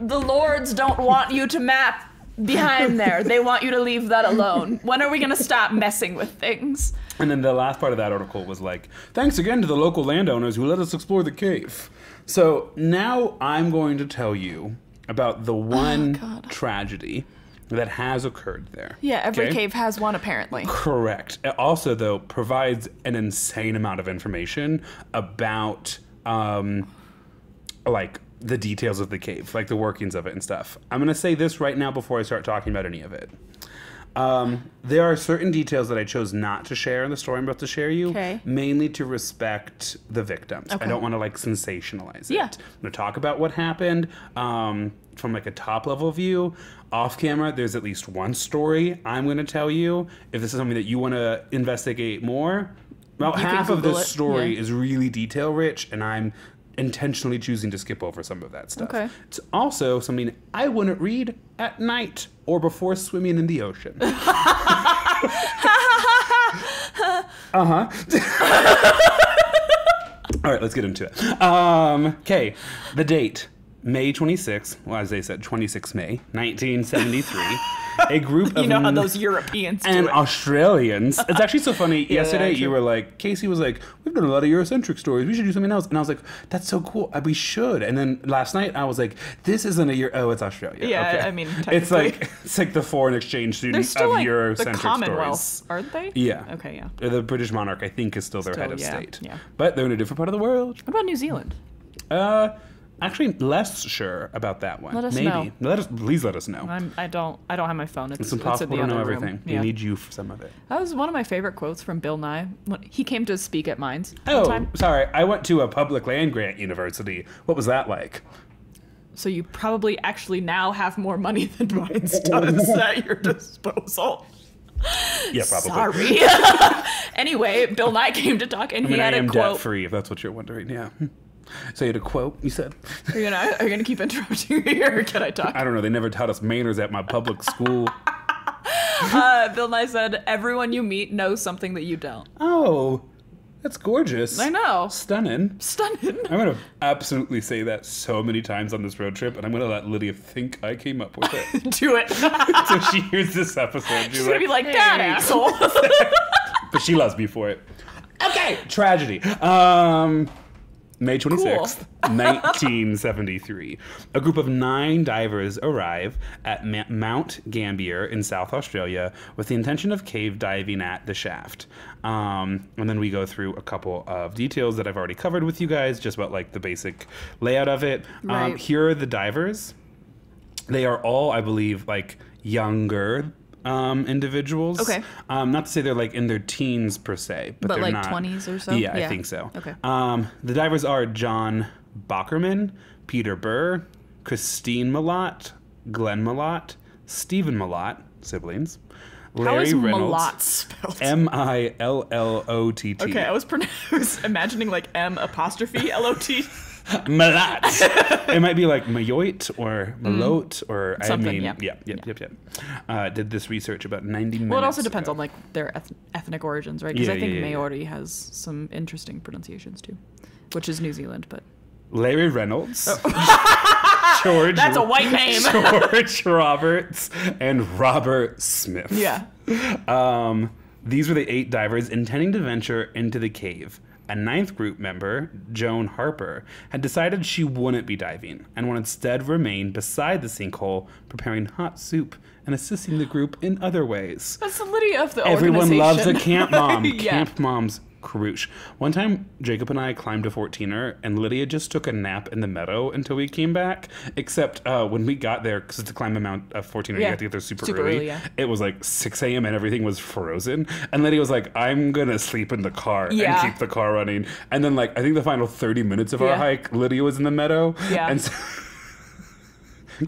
the lords don't want you to map behind there. They want you to leave that alone. When are we going to stop messing with things? And then the last part of that article was like, thanks again to the local landowners who let us explore the cave. So now I'm going to tell you about the one tragedy that has occurred there. Yeah, every cave has one, apparently. Correct. It also, though, provides an insane amount of information about, like, the details of the cave, like the workings of it and stuff. I'm going to say this right now before I start talking about any of it. There are certain details that I chose not to share in the story I'm about to share you, mainly to respect the victims. I don't want to, like, sensationalize it. I'm going to talk about what happened from, like, a top-level view. Off camera, there's at least one story I'm going to tell you. If this is something that you want to investigate more, about half of this story is really detail-rich, and I'm intentionally choosing to skip over some of that stuff. It's also something I wouldn't read at night or before swimming in the ocean. All right, let's get into it. Okay, the date. May 26th, well, as they said, 26 May, 1973. A group of... You know how those Europeans do it. Australians. It's actually so funny. Yesterday, you were like, Casey was like, we've done a lot of Eurocentric stories. We should do something else. And I was like, that's so cool. We should. And then last night, I was like, this isn't a Euro... Oh, it's Australia. Yeah, okay. I mean, it's like the foreign exchange student of like Eurocentric the Commonwealth, stories. Aren't they? Yeah. Okay, yeah. The British monarch, I think, is still their head of state. Yeah. But they're in a different part of the world. What about New Zealand? actually less sure about that one. Let us know. Please let us know. I don't have my phone. It's impossible to know everything. Yeah. We need you for some of it. That was one of my favorite quotes from Bill Nye. He came to speak at Mines. Oh, sorry. I went to a public land grant university. What was that like? So you probably actually now have more money than Mines does at your disposal. Yeah, probably. Sorry. Anyway, Bill Nye came to talk, and he had a quote. I am debt-free, if that's what you're wondering, yeah. So you had a quote, you said? Are you gonna keep interrupting me, or can I talk? I don't know. They never taught us manners at my public school. Bill Nye said, everyone you meet knows something that you don't. Oh, that's gorgeous. I know. Stunning. I'm going to absolutely say that so many times on this road trip, and I'm going to let Lydia think I came up with it. Do it. So she hears this episode. She's going to be like, that asshole. But she loves me for it. Okay. Tragedy. May 26th, 1973. A group of 9 divers arrive at Mount Gambier in South Australia with the intention of cave diving at the shaft. And then we go through a couple of details that I've already covered with you guys, just about like the basic layout of it. Right. Here are the divers. They are all, I believe, like younger individuals. Okay. Not to say they're like in their teens per se, but they're like not. 20s or so? Yeah, I think so. Okay. The divers are John Bockerman, Peter Burr, Christine Malott, Glenn Malott, Stephen Malott, siblings. Larry Reynolds. Malott spelled? Millott. Okay, I was imagining like M''Lot. Malott. It might be like Mayotte or Malot or something. Yep. Did this research about 90 minutes. Well, it also depends on like their ethnic origins, right? Because Yeah, I think yeah. Maori has some interesting pronunciations too, which is New Zealand, but Larry Reynolds. George. That's a white name. George Roberts and Robert Smith. Yeah. These were the 8 divers intending to venture into the cave. A 9th group member, Joan Harper, had decided she wouldn't be diving and would instead remain beside the sinkhole, preparing hot soup and assisting the group in other ways. That's the Lydia of the Everyone loves a organization. camp mom. Yeah. Camp mom's Karush. One time, Jacob and I climbed a 14er, and Lydia just took a nap in the meadow until we came back. Except when we got there, because to climb a 14er, you have to get there super early. Yeah. It was like 6 a.m. and everything was frozen. And Lydia was like, I'm going to sleep in the car and keep the car running. And then, like, I think the final 30 minutes of our hike, Lydia was in the meadow. Yeah. And so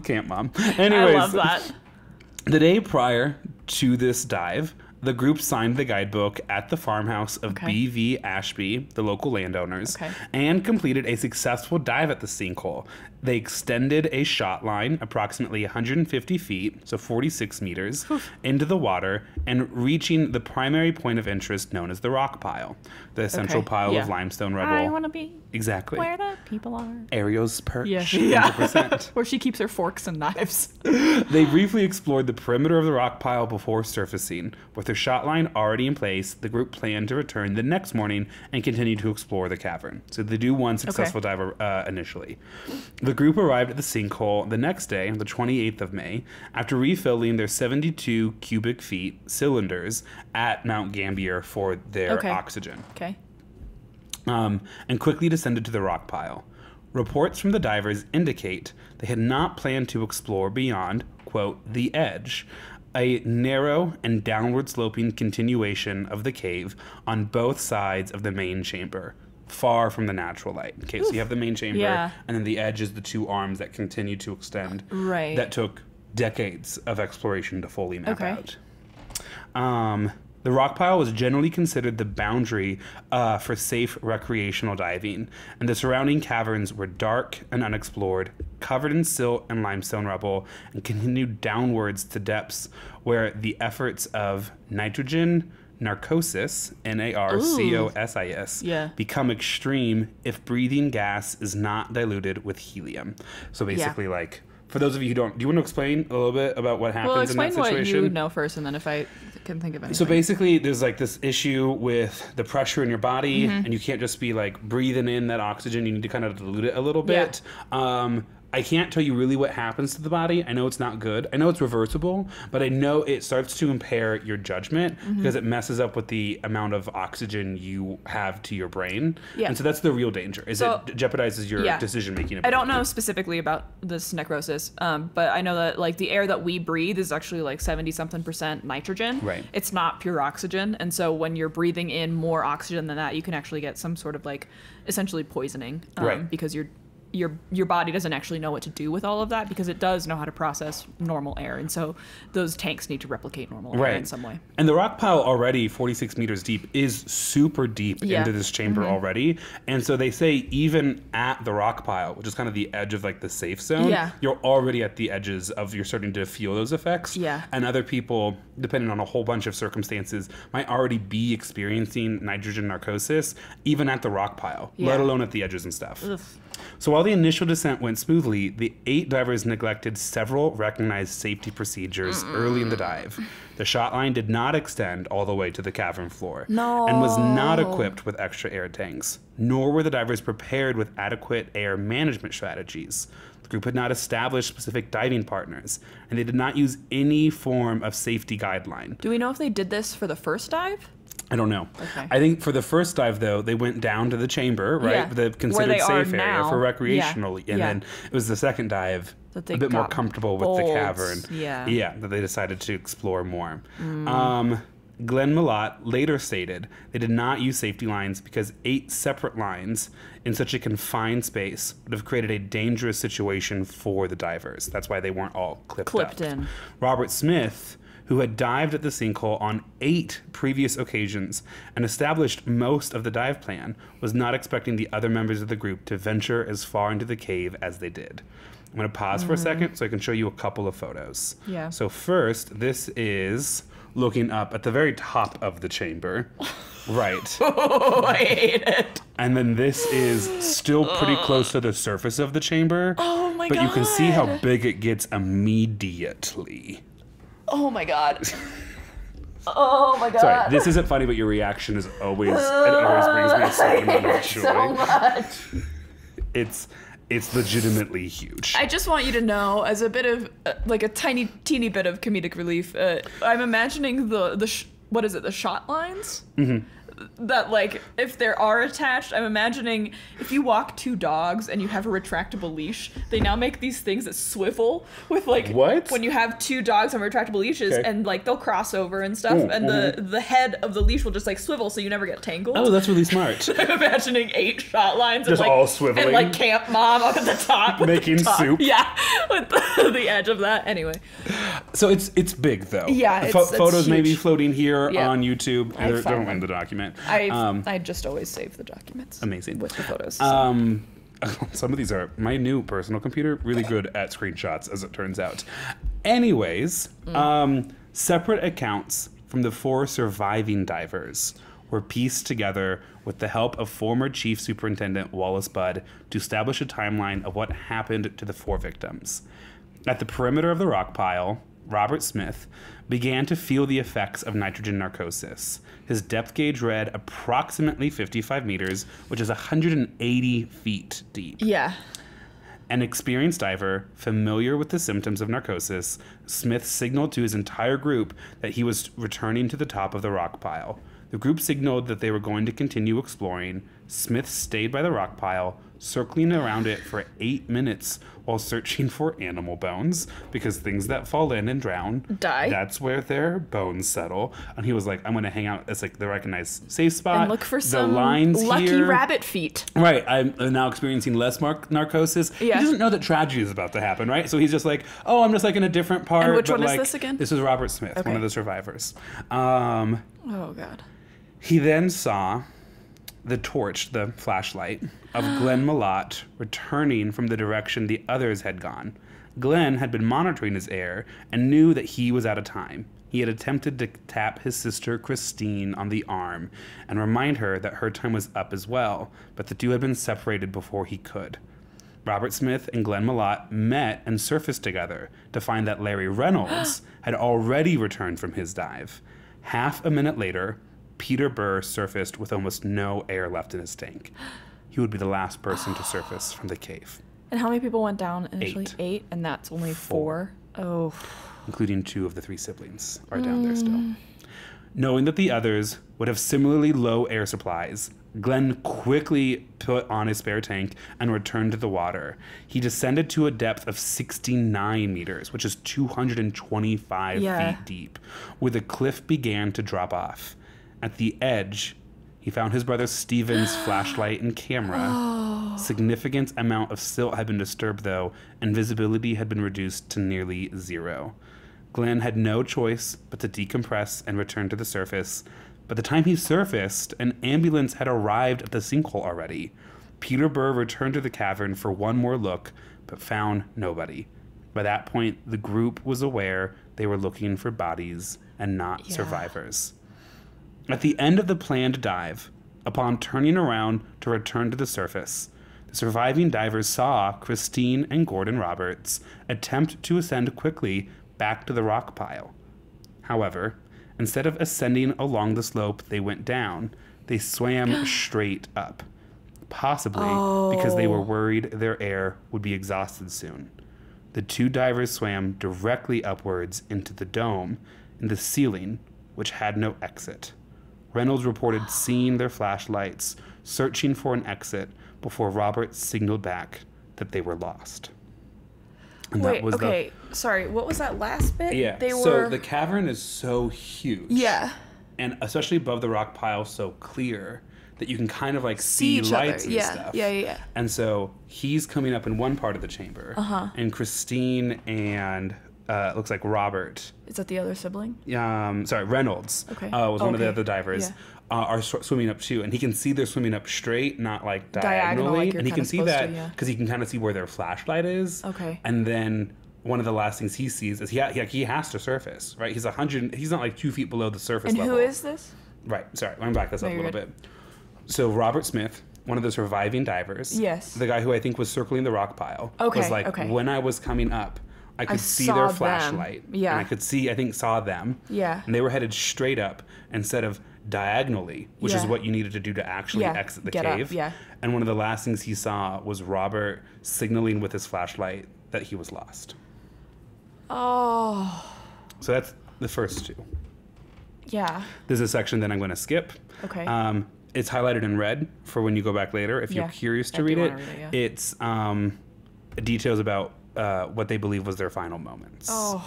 camp mom. Anyways, I love that. The day prior to this dive, the group signed the guidebook at the farmhouse of B.V. Ashby, the local landowners, and completed a successful dive at the sinkhole. They extended a shot line approximately 150 feet, so 46 meters, into the water and reaching the primary point of interest known as the rock pile, the central pile of limestone rubble. I want to be where the people are. Ariel's perch, Yeah. 100%. Where she keeps her forks and knives. They briefly explored the perimeter of the rock pile before surfacing. With their shot line already in place, the group planned to return the next morning and continue to explore the cavern. So they do one successful dive initially. The group arrived at the sinkhole the next day, the 28th of May, after refilling their 72 cubic feet cylinders at Mount Gambier for their oxygen. Okay. And quickly descended to the rock pile. Reports from the divers indicate they had not planned to explore beyond, quote, the edge, a narrow and downward sloping continuation of the cave on both sides of the main chamber, far from the natural light. Okay, so you have the main chamber, and then the edge is the 2 arms that continue to extend. Right. That took decades of exploration to fully map out. The rock pile was generally considered the boundary for safe recreational diving, and the surrounding caverns were dark and unexplored, covered in silt and limestone rubble, and continued downwards to depths where the efforts of nitrogen narcosis, Narcosis, become extreme if breathing gas is not diluted with helium. So basically, like, for those of you who don't, do you want to explain a little bit about what happens in that situation? Well, explain what you know first, and then if I can think of anything. So basically, there's like this issue with the pressure in your body, and you can't just be like breathing in that oxygen. You need to kind of dilute it a little bit. I can't tell you really what happens to the body. I know it's not good. I know it's reversible, but I know it starts to impair your judgment because it messes up with the amount of oxygen you have to your brain. Yeah. And so that's the real danger, is it jeopardizes your decision-making ability. I don't know specifically about this necrosis, but I know that like the air that we breathe is actually like 70-something% nitrogen. Right. It's not pure oxygen. And so when you're breathing in more oxygen than that, you can actually get some sort of like essentially poisoning because your body doesn't actually know what to do with all of that because it does know how to process normal air. And so those tanks need to replicate normal air in some way. And the rock pile already 46 meters deep is super deep into this chamber already. And so they say even at the rock pile, which is kind of the edge of like the safe zone, you're already at the edges of, you're starting to feel those effects. Yeah. And other people, depending on a whole bunch of circumstances, might already be experiencing nitrogen narcosis even at the rock pile, let alone at the edges and stuff. Ugh. So while the initial descent went smoothly, the 8 divers neglected several recognized safety procedures early in the dive. The shot line did not extend all the way to the cavern floor and was not equipped with extra air tanks, nor were the divers prepared with adequate air management strategies. The group had not established specific diving partners, and they did not use any form of safety guideline. Do we know if they did this for the first dive? I don't know. Okay. I think for the first dive, though, they went down to the chamber, right? Yeah. The considered safe area for recreational. And then it was the second dive, that they a bit more comfortable with the cavern. Yeah, that they decided to explore more. Glenn Millott later stated they did not use safety lines because 8 separate lines in such a confined space would have created a dangerous situation for the divers. That's why they weren't all clipped in. Robert Smith, who had dived at the sinkhole on 8 previous occasions and established most of the dive plan, was not expecting the other members of the group to venture as far into the cave as they did. I'm going to pause for a second so I can show you a couple of photos. Yeah. So first, this is looking up at the very top of the chamber. Right. Oh, I hate it. And then this is still pretty close to the surface of the chamber. Oh my God. But you can see how big it gets immediately. Oh my God. Oh my God. Sorry, this isn't funny, but your reaction is always, it always brings me so much joy. So much. It's legitimately huge. I just want you to know, as a bit of, like a teeny bit of comedic relief, I'm imagining the shot lines? Mm-hmm. That, like, if there are attached, I'm imagining if you walk 2 dogs and you have a retractable leash, they now make these things that swivel with, like, what? When you have 2 dogs on retractable leashes, and, like, they'll cross over and stuff, and the head of the leash will just, like, swivel so you never get tangled. Oh, that's really smart. I'm imagining 8 shot lines. Just and, like, all swiveling. And, like, Camp Mom up at the top. Making soup. Yeah, with the edge of that. Anyway. So it's big, though. Yeah, it's photos huge. may be floating here on YouTube. Don't win the document. I just always save the documents. Amazing. With the photos. Some of these are my new personal computer, really good at screenshots, as it turns out. Anyways, separate accounts from the 4 surviving divers were pieced together with the help of former Chief Superintendent Wallace Budd to establish a timeline of what happened to the 4 victims. At the perimeter of the rock pile, Robert Smith began to feel the effects of nitrogen narcosis. His depth gauge read approximately 55 meters, which is 180 feet deep. Yeah. An experienced diver, familiar with the symptoms of narcosis, Smith signaled to his entire group that he was returning to the top of the rock pile. The group signaled that they were going to continue exploring. Smith stayed by the rock pile, circling around it for 8 minutes while searching for animal bones, because things that fall in and drown die. That's where their bones settle. And he was like, I'm going to hang out as like the recognized safe spot. And look for some lucky here. Rabbit feet. Right. I'm now experiencing less narcosis. Yeah. He doesn't know that tragedy is about to happen, right? So he's just like, oh, I'm just like in a different part. And which but one like, is this again? This is Robert Smith, one of the survivors. Oh, God. He then saw the torch, the flashlight, of Glenn Millott returning from the direction the others had gone. Glenn had been monitoring his air and knew that he was out of time. He had attempted to tap his sister Christine on the arm and remind her that her time was up as well, but the 2 had been separated before he could. Robert Smith and Glenn Millott met and surfaced together to find that Larry Reynolds had already returned from his dive. Half a minute later, Peter Burr surfaced with almost no air left in his tank. He would be the last person to surface from the cave. And how many people went down initially? 8. 8, and that's only 4. Oh. Including 2 of the 3 siblings are down there still. Knowing that the others would have similarly low air supplies, Glenn quickly put on his spare tank and returned to the water. He descended to a depth of 69 meters, which is 225 feet deep, where the cliff began to drop off. At the edge, he found his brother Stephen's flashlight and camera. Significant amount of silt had been disturbed, though, and visibility had been reduced to nearly 0. Glenn had no choice but to decompress and return to the surface. By the time he surfaced, an ambulance had arrived at the sinkhole already. Peter Burr returned to the cavern for one more look, but found nobody. By that point, the group was aware they were looking for bodies and not survivors. At the end of the planned dive, upon turning around to return to the surface, the surviving divers saw Christine and Gordon Roberts attempt to ascend quickly back to the rock pile. However, instead of ascending along the slope they went down, they swam straight up, possibly because they were worried their air would be exhausted soon. The 2 divers swam directly upwards into the dome in the ceiling, which had no exit. Reynolds reported seeing their flashlights, searching for an exit, before Roberts signaled back that they were lost. And wait, okay, sorry, what was that last bit? Yeah, so the cavern is so huge. Yeah. And especially above the rock pile, so clear that you can kind of like see lights and stuff. Yeah. And so he's coming up in one part of the chamber. And Christine and looks like Robert. Is that the other sibling? Sorry, Reynolds. Was one of the other divers. Yeah. Are swimming up too, and he can see they're swimming up straight, not like diagonally. Like and he can see that because he can kind of see where their flashlight is. Okay. And then one of the last things he sees is he has to surface, right? He's 100. He's not like 2 feet below the surface level. And who is this? Right. Sorry, let me back this up a little bit. So Robert Smith, one of the surviving divers. Yes. The guy who I think was circling the rock pile. Was like, when I was coming up, I could see their flashlight. Yeah. And I saw them. Yeah. And they were headed straight up instead of diagonally, which is what you needed to do to actually exit the cave. And one of the last things he saw was Robert signaling with his flashlight that he was lost. Oh. So that's the first 2. Yeah. There's a section that I'm going to skip. Okay. It's highlighted in red for when you go back later. If you're curious to read it, it's details about what they believe was their final moments. Oh,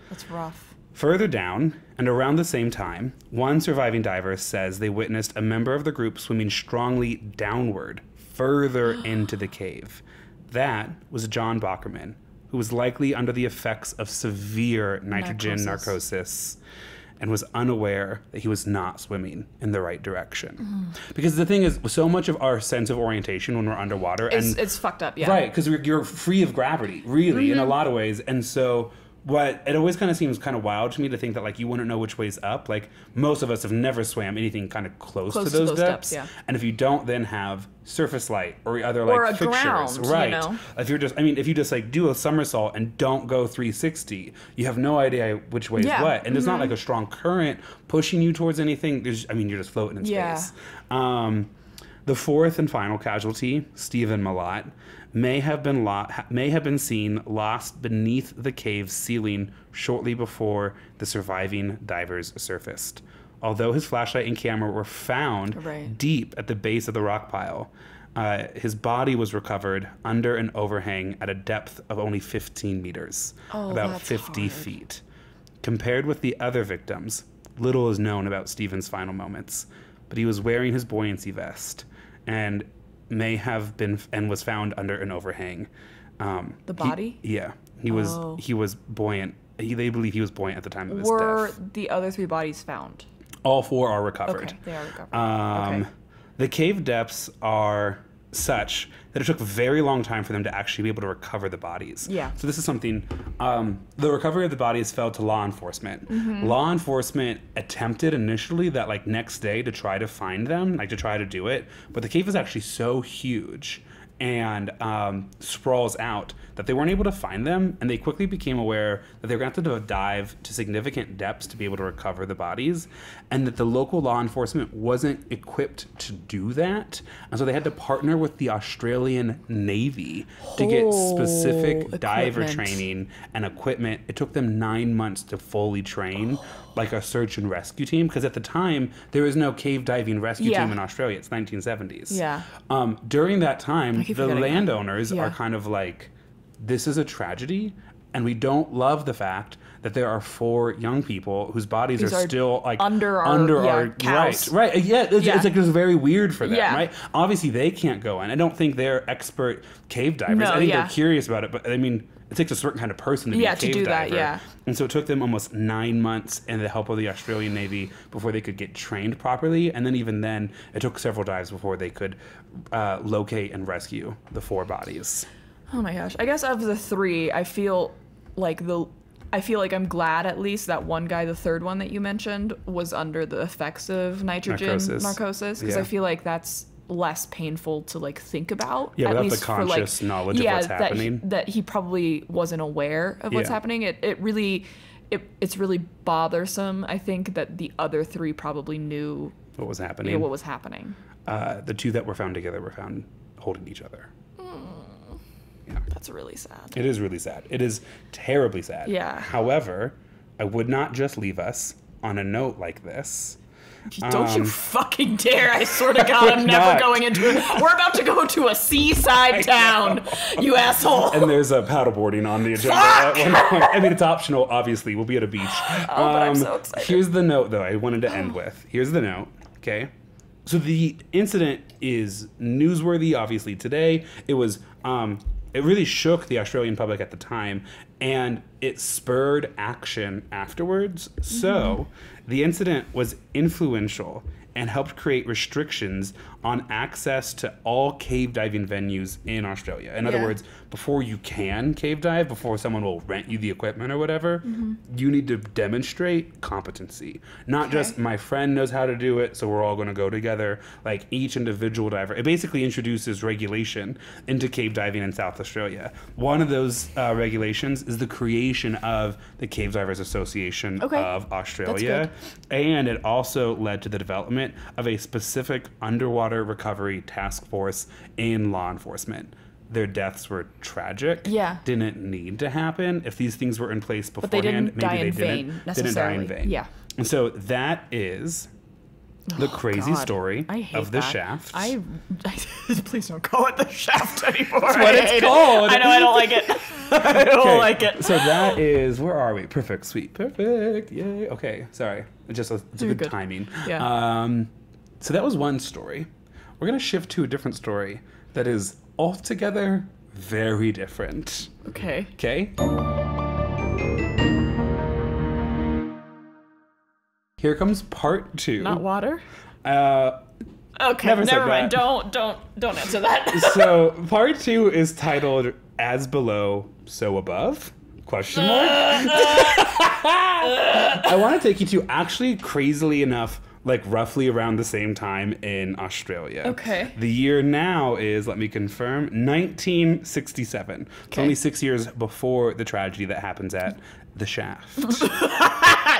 that's rough. Further down, and around the same time, one surviving diver says they witnessed a member of the group swimming strongly downward, further into the cave. That was John Bockerman, who was likely under the effects of severe nitrogen narcosis and was unaware that he was not swimming in the right direction. Because the thing is, so much of our sense of orientation when we're underwater... It's fucked up, yeah. Right, because you're free of gravity, really, in a lot of ways. And so... it always kind of seems kind of wild to me to think that like you wouldn't know which way's up. Like most of us have never swam anything kind of close to those depths. And if you don't then have surface light or other like or fixtures, ground, right? You know? If you just like do a somersault and don't go 360, you have no idea which way is what, and there's not like a strong current pushing you towards anything. You're just floating in space. The 4th and final casualty, Stephen Malott, may have been seen lost beneath the cave ceiling shortly before the surviving divers surfaced. Although his flashlight and camera were found deep at the base of the rock pile, his body was recovered under an overhang at a depth of only 15 meters, about 50 feet. Compared with the other victims, little is known about Stephen's final moments, but he was wearing his buoyancy vest and may have been and was found under an overhang. The body? He was buoyant. They believe he was buoyant at the time of his death. Were the other 3 bodies found? All 4 are recovered. Okay, they are recovered. The cave depths are such that it took a very long time for them to actually be able to recover the bodies. Yeah. So this is something, the recovery of the bodies fell to law enforcement. Law enforcement attempted initially that like next day to try to find them, like to try to do it, but the cave is actually so huge and sprawls out, that they weren't able to find them, and they quickly became aware that they were going to have to dive to significant depths to be able to recover the bodies, and that the local law enforcement wasn't equipped to do that. And so they had to partner with the Australian Navy to get specific diver training and equipment. It took them 9 months to fully train like a search and rescue team, because at the time there was no cave diving rescue team in Australia. It's 1970s. Yeah. During that time, the landowners are kind of like, this is a tragedy, and we don't love the fact that there are 4 young people whose bodies are still like under our cows. right. Yeah, it's like it's very weird for them, right? Obviously, they can't go in. I don't think they're expert cave divers. I think they're curious about it, but I mean, it takes a certain kind of person to be a cave diver. That, And so it took them almost 9 months and the help of the Australian Navy before they could get trained properly. And then even then, it took several dives before they could locate and rescue the 4 bodies. Oh my gosh. I guess of the 3, I feel like I'm glad at least that one guy, the third one that you mentioned, was under the effects of narcosis. Because I feel like that's less painful to like think about. Yeah, without the conscious knowledge of what's happening. That he probably wasn't aware of what's happening. It's really bothersome, I think, that the other 3 probably knew what was happening. Yeah, what was happening. The 2 that were found together were found holding each other. Yeah. That's really sad. It is really sad. It is terribly sad. Yeah. However, I would not just leave us on a note like this. Don't you fucking dare. I swear to God, I'm never going into it. We're about to go to a seaside town, you asshole. And there's a paddleboarding on the agenda at one point. I mean, it's optional, obviously. We'll be at a beach. But I'm so excited. Here's the note, though, I wanted to end with. Here's the note, okay? So the incident is newsworthy, obviously, today. It was... it really shook the Australian public at the time, and it spurred action afterwards. So the incident was influential and helped create restrictions on access to all cave diving venues in Australia. In other words, before you can cave dive, before someone will rent you the equipment or whatever, you need to demonstrate competency. Not just my friend knows how to do it, so we're all going to go together. Like each individual diver. It basically introduces regulation into cave diving in South Australia. One of those regulations is the creation of the Cave Divers Association of Australia. And it also led to the development of a specific underwater recovery task force in law enforcement. Their deaths were tragic. Didn't need to happen. If these things were in place beforehand, maybe they didn't die in vain. Yeah. And so that is the crazy story of the Shaft. Please don't call it the Shaft anymore. That's what it's called. I know, I don't like it. I don't like it. So that is, where are we? Perfect, sweet, perfect. Yay. Okay, sorry. It's a good timing. Yeah. So that was one story. We're going to shift to a different story that is altogether very different. Okay. Okay? Here comes part 2. Not water? Okay, never mind. Don't answer that. So part 2 is titled As Below, So Above? Question mark? I want to take you to, actually, crazily enough, like roughly around the same time in Australia. Okay. The year now is, let me confirm, 1967. It's only 6 years before the tragedy that happens at the Shaft.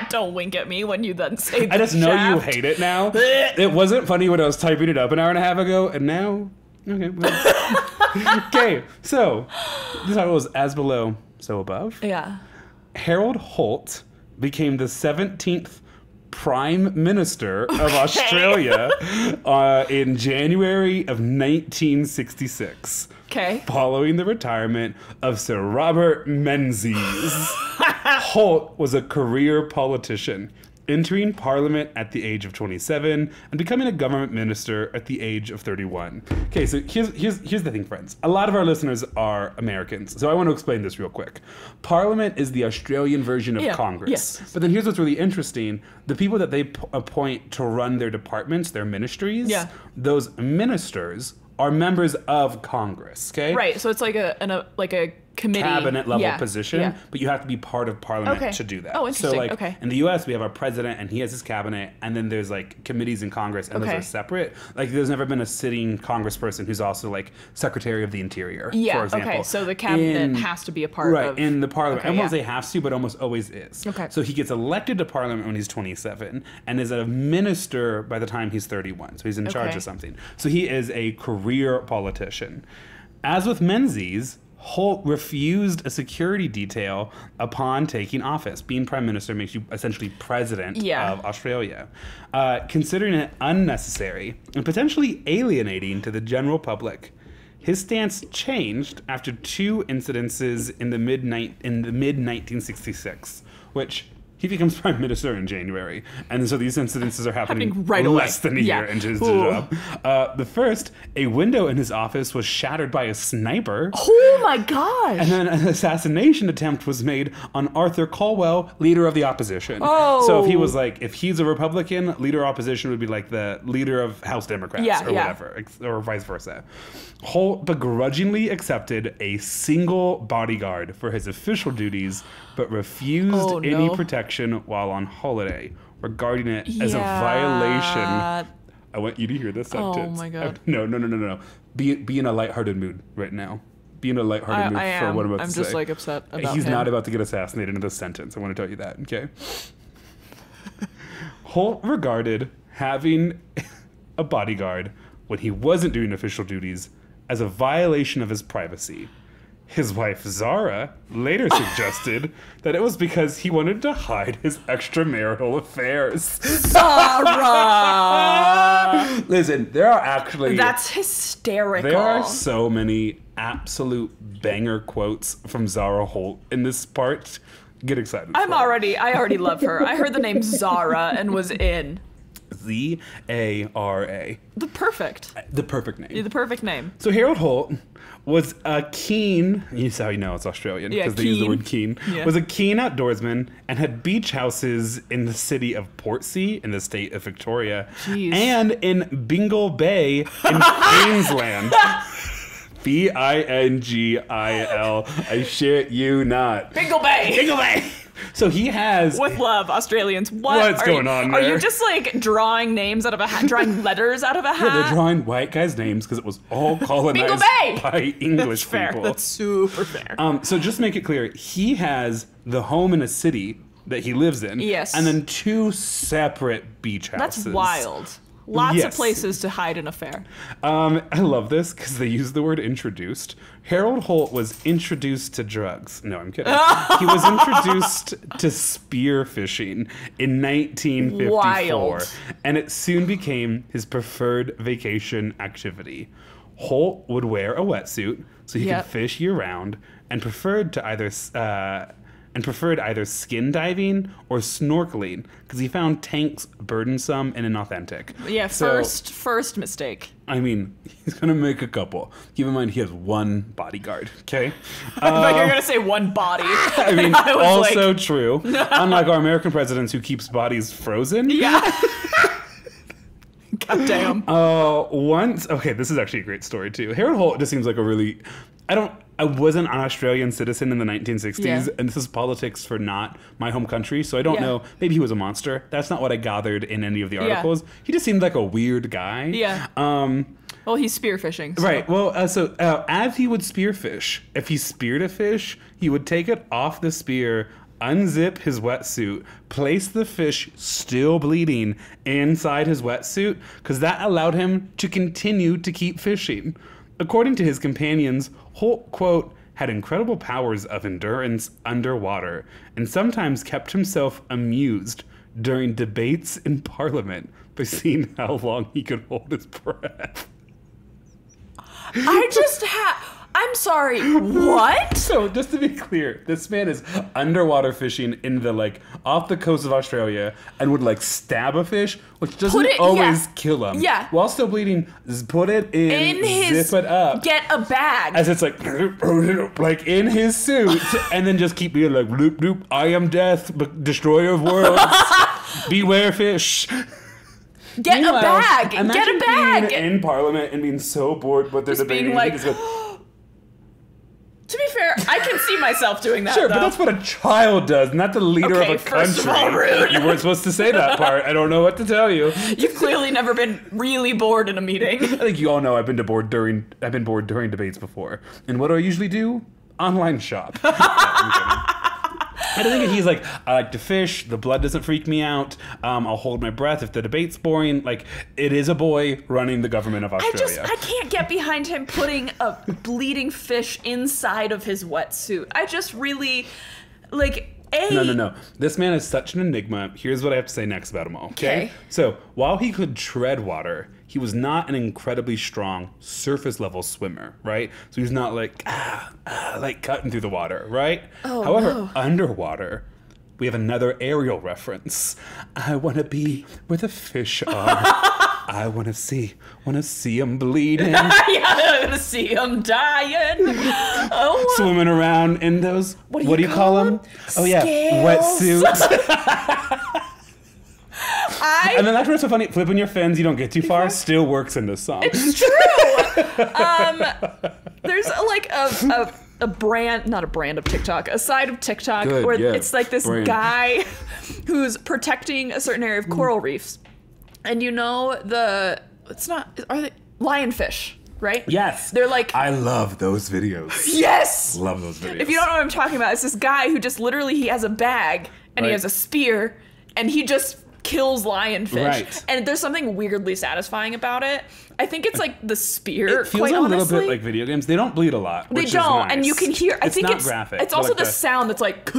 Don't wink at me when you then say the I just know Shaft. You hate it now. It wasn't funny when I was typing it up an hour and a half ago, and now... Okay. Well. Okay, so the title was As Below, So Above. Yeah. Harold Holt became the 17th Prime Minister of Australia in January of 1966. Okay. Following the retirement of Sir Robert Menzies. Holt was a career politician, entering Parliament at the age of 27 and becoming a government minister at the age of 31. Okay, so here's the thing, friends. A lot of our listeners are Americans, so I want to explain this real quick. Parliament is the Australian version of Congress. Yes. But then here's what's really interesting. The people that they appoint to run their departments, their ministries, those ministers are members of Congress, okay? Right, so it's like a cabinet level position, but you have to be part of parliament to do that. Oh, interesting. So like in the US we have our president and he has his cabinet, and then there's like committees in Congress, and those are separate. Like there's never been a sitting congressperson who's also like Secretary of the Interior, for example. Okay, so the cabinet has to be a part of... in the parliament. I won't say has to, but almost always is. Okay. So he gets elected to parliament when he's 27 and is a minister by the time he's 31. So he's in charge of something. So he is a career politician. As with Menzies, Holt refused a security detail upon taking office. Being prime minister makes you essentially president of Australia. Considering it unnecessary and potentially alienating to the general public, his stance changed after 2 incidences in the mid 1966, which he becomes prime minister in January, and so these incidences are happening right away. Less than a year into his job. The first, a window in his office was shattered by a sniper. Oh my gosh! And then an assassination attempt was made on Arthur Calwell, leader of the opposition. So if he's a Republican, leader of opposition would be like the leader of House Democrats or whatever, or vice versa. Holt begrudgingly accepted a single bodyguard for his official duties, but refused any protection while on holiday, regarding it as a violation. I want you to hear this sentence. Oh my God. No. Be in a lighthearted mood right now. Be in a lighthearted mood for what I'm about to say. I'm just like upset about He's him. not about to get assassinated in this sentence. I want to tell you that, okay? Holt regarded having a bodyguard when he wasn't doing official duties as a violation of his privacy. His wife, Zara, later suggested that it was because he wanted to hide his extramarital affairs. Zara! Listen, there are actually... That's hysterical. There are so many absolute banger quotes from Zara Holt in this part. Get excited. I already love her. I heard the name Zara and was in. Z-A-R-A. The perfect name. The perfect name. So Harold Holt was a keen, you see how you know it's Australian, because they use the word keen, was a keen outdoorsman and had beach houses in the city of Portsea in the state of Victoria and in Bingle Bay in Queensland. B-I-N-G-I-L. I shit you not. Bingle Bay. Bingle Bay. So he has... With love, Australians. What's going on there? Are you just like drawing names out of a hat, drawing letters out of a hat? Yeah, they're drawing white guys' names because it was all colonized by English people. That's super fair. So just to make it clear, he has the home in a city that he lives in. Yes. And then 2 separate beach houses. That's wild. Lots of places to hide an affair. I love this because they use the word introduced. Harold Holt was introduced to drugs. No, I'm kidding. He was introduced to spear fishing in 1954. Wild. And it soon became his preferred vacation activity. Holt would wear a wetsuit so he could fish year-round and preferred either skin diving or snorkeling because he found tanks burdensome and inauthentic. Yeah, first mistake. I mean, he's going to make a couple. Keep in mind, he has 1 bodyguard, okay? I thought you were going to say 1 body. I mean, also true. Unlike our American presidents who keeps bodies frozen. Yeah. Goddamn. Okay, this is actually a great story, too. Harold Holt just seems like a really... I wasn't an Australian citizen in the 1960s, and this is politics for not my home country, so I don't know. Maybe he was a monster. That's not what I gathered in any of the articles. He just seemed like a weird guy. Yeah. Well, he's spearfishing. So. Right. Well, as he would spearfish, if he speared a fish, he would take it off the spear, unzip his wetsuit, place the fish still bleeding inside his wetsuit, because that allowed him to continue to keep fishing. According to his companions, Holt, quote, had incredible powers of endurance underwater and sometimes kept himself amused during debates in Parliament by seeing how long he could hold his breath. I'm sorry, what? So, just to be clear, this man is underwater fishing in the, off the coast of Australia and would, stab a fish, which doesn't always kill him. Yeah. While still bleeding, put it in zip it up. Get a bag. As it's in his suit, and then just keep being bloop, bloop, I am death, destroyer of worlds, beware fish. Get a bag. Get a bag. Being in Parliament and being so bored what they're debating. To be fair, I can see myself doing that. Sure, though. but that's what a child does, not the leader of a first country. of all, rude. You weren't supposed to say that part. I don't know what to tell you. You've clearly never been really bored in a meeting. I think you all know I've been bored during debates before. And what do I usually do? Online shop. No, I'm kidding. I don't think he's like, I like to fish, the blood doesn't freak me out, I'll hold my breath if the debate's boring. Like, it is a boy running the government of Australia. I can't get behind him putting a bleeding fish inside of his wetsuit. I just really, like, No. This man is such an enigma. Here's what I have to say next about him all, okay? So, while he could tread water, he was not an incredibly strong surface level swimmer, right? So he's not like, like cutting through the water, right? However, underwater, we have another aerial reference. I want to be where the fish are. I want to see them bleeding. Yeah, I want to see them dying. Oh. Swimming around in those, what do you call them? Oh yeah, wetsuits. And then that's what's so funny. Flipping your fins, you don't get too far, still works in this song. It's true. There's like a brand, not a brand of TikTok, a side of TikTok where it's like this guy who's protecting a certain area of coral reefs. And you know are they lionfish, right? Yes. They're like, I love those videos. Yes. Love those videos. If you don't know what I'm talking about, it's this guy who just literally, he has a bag and he has a spear and he just kills lionfish. Right. And there's something weirdly satisfying about it. I think it's like the spear, it feels quite a honestly. little bit like video games. They don't bleed a lot. They which don't, is nice. and you can hear. I think not graphic. It's also like the sound that's like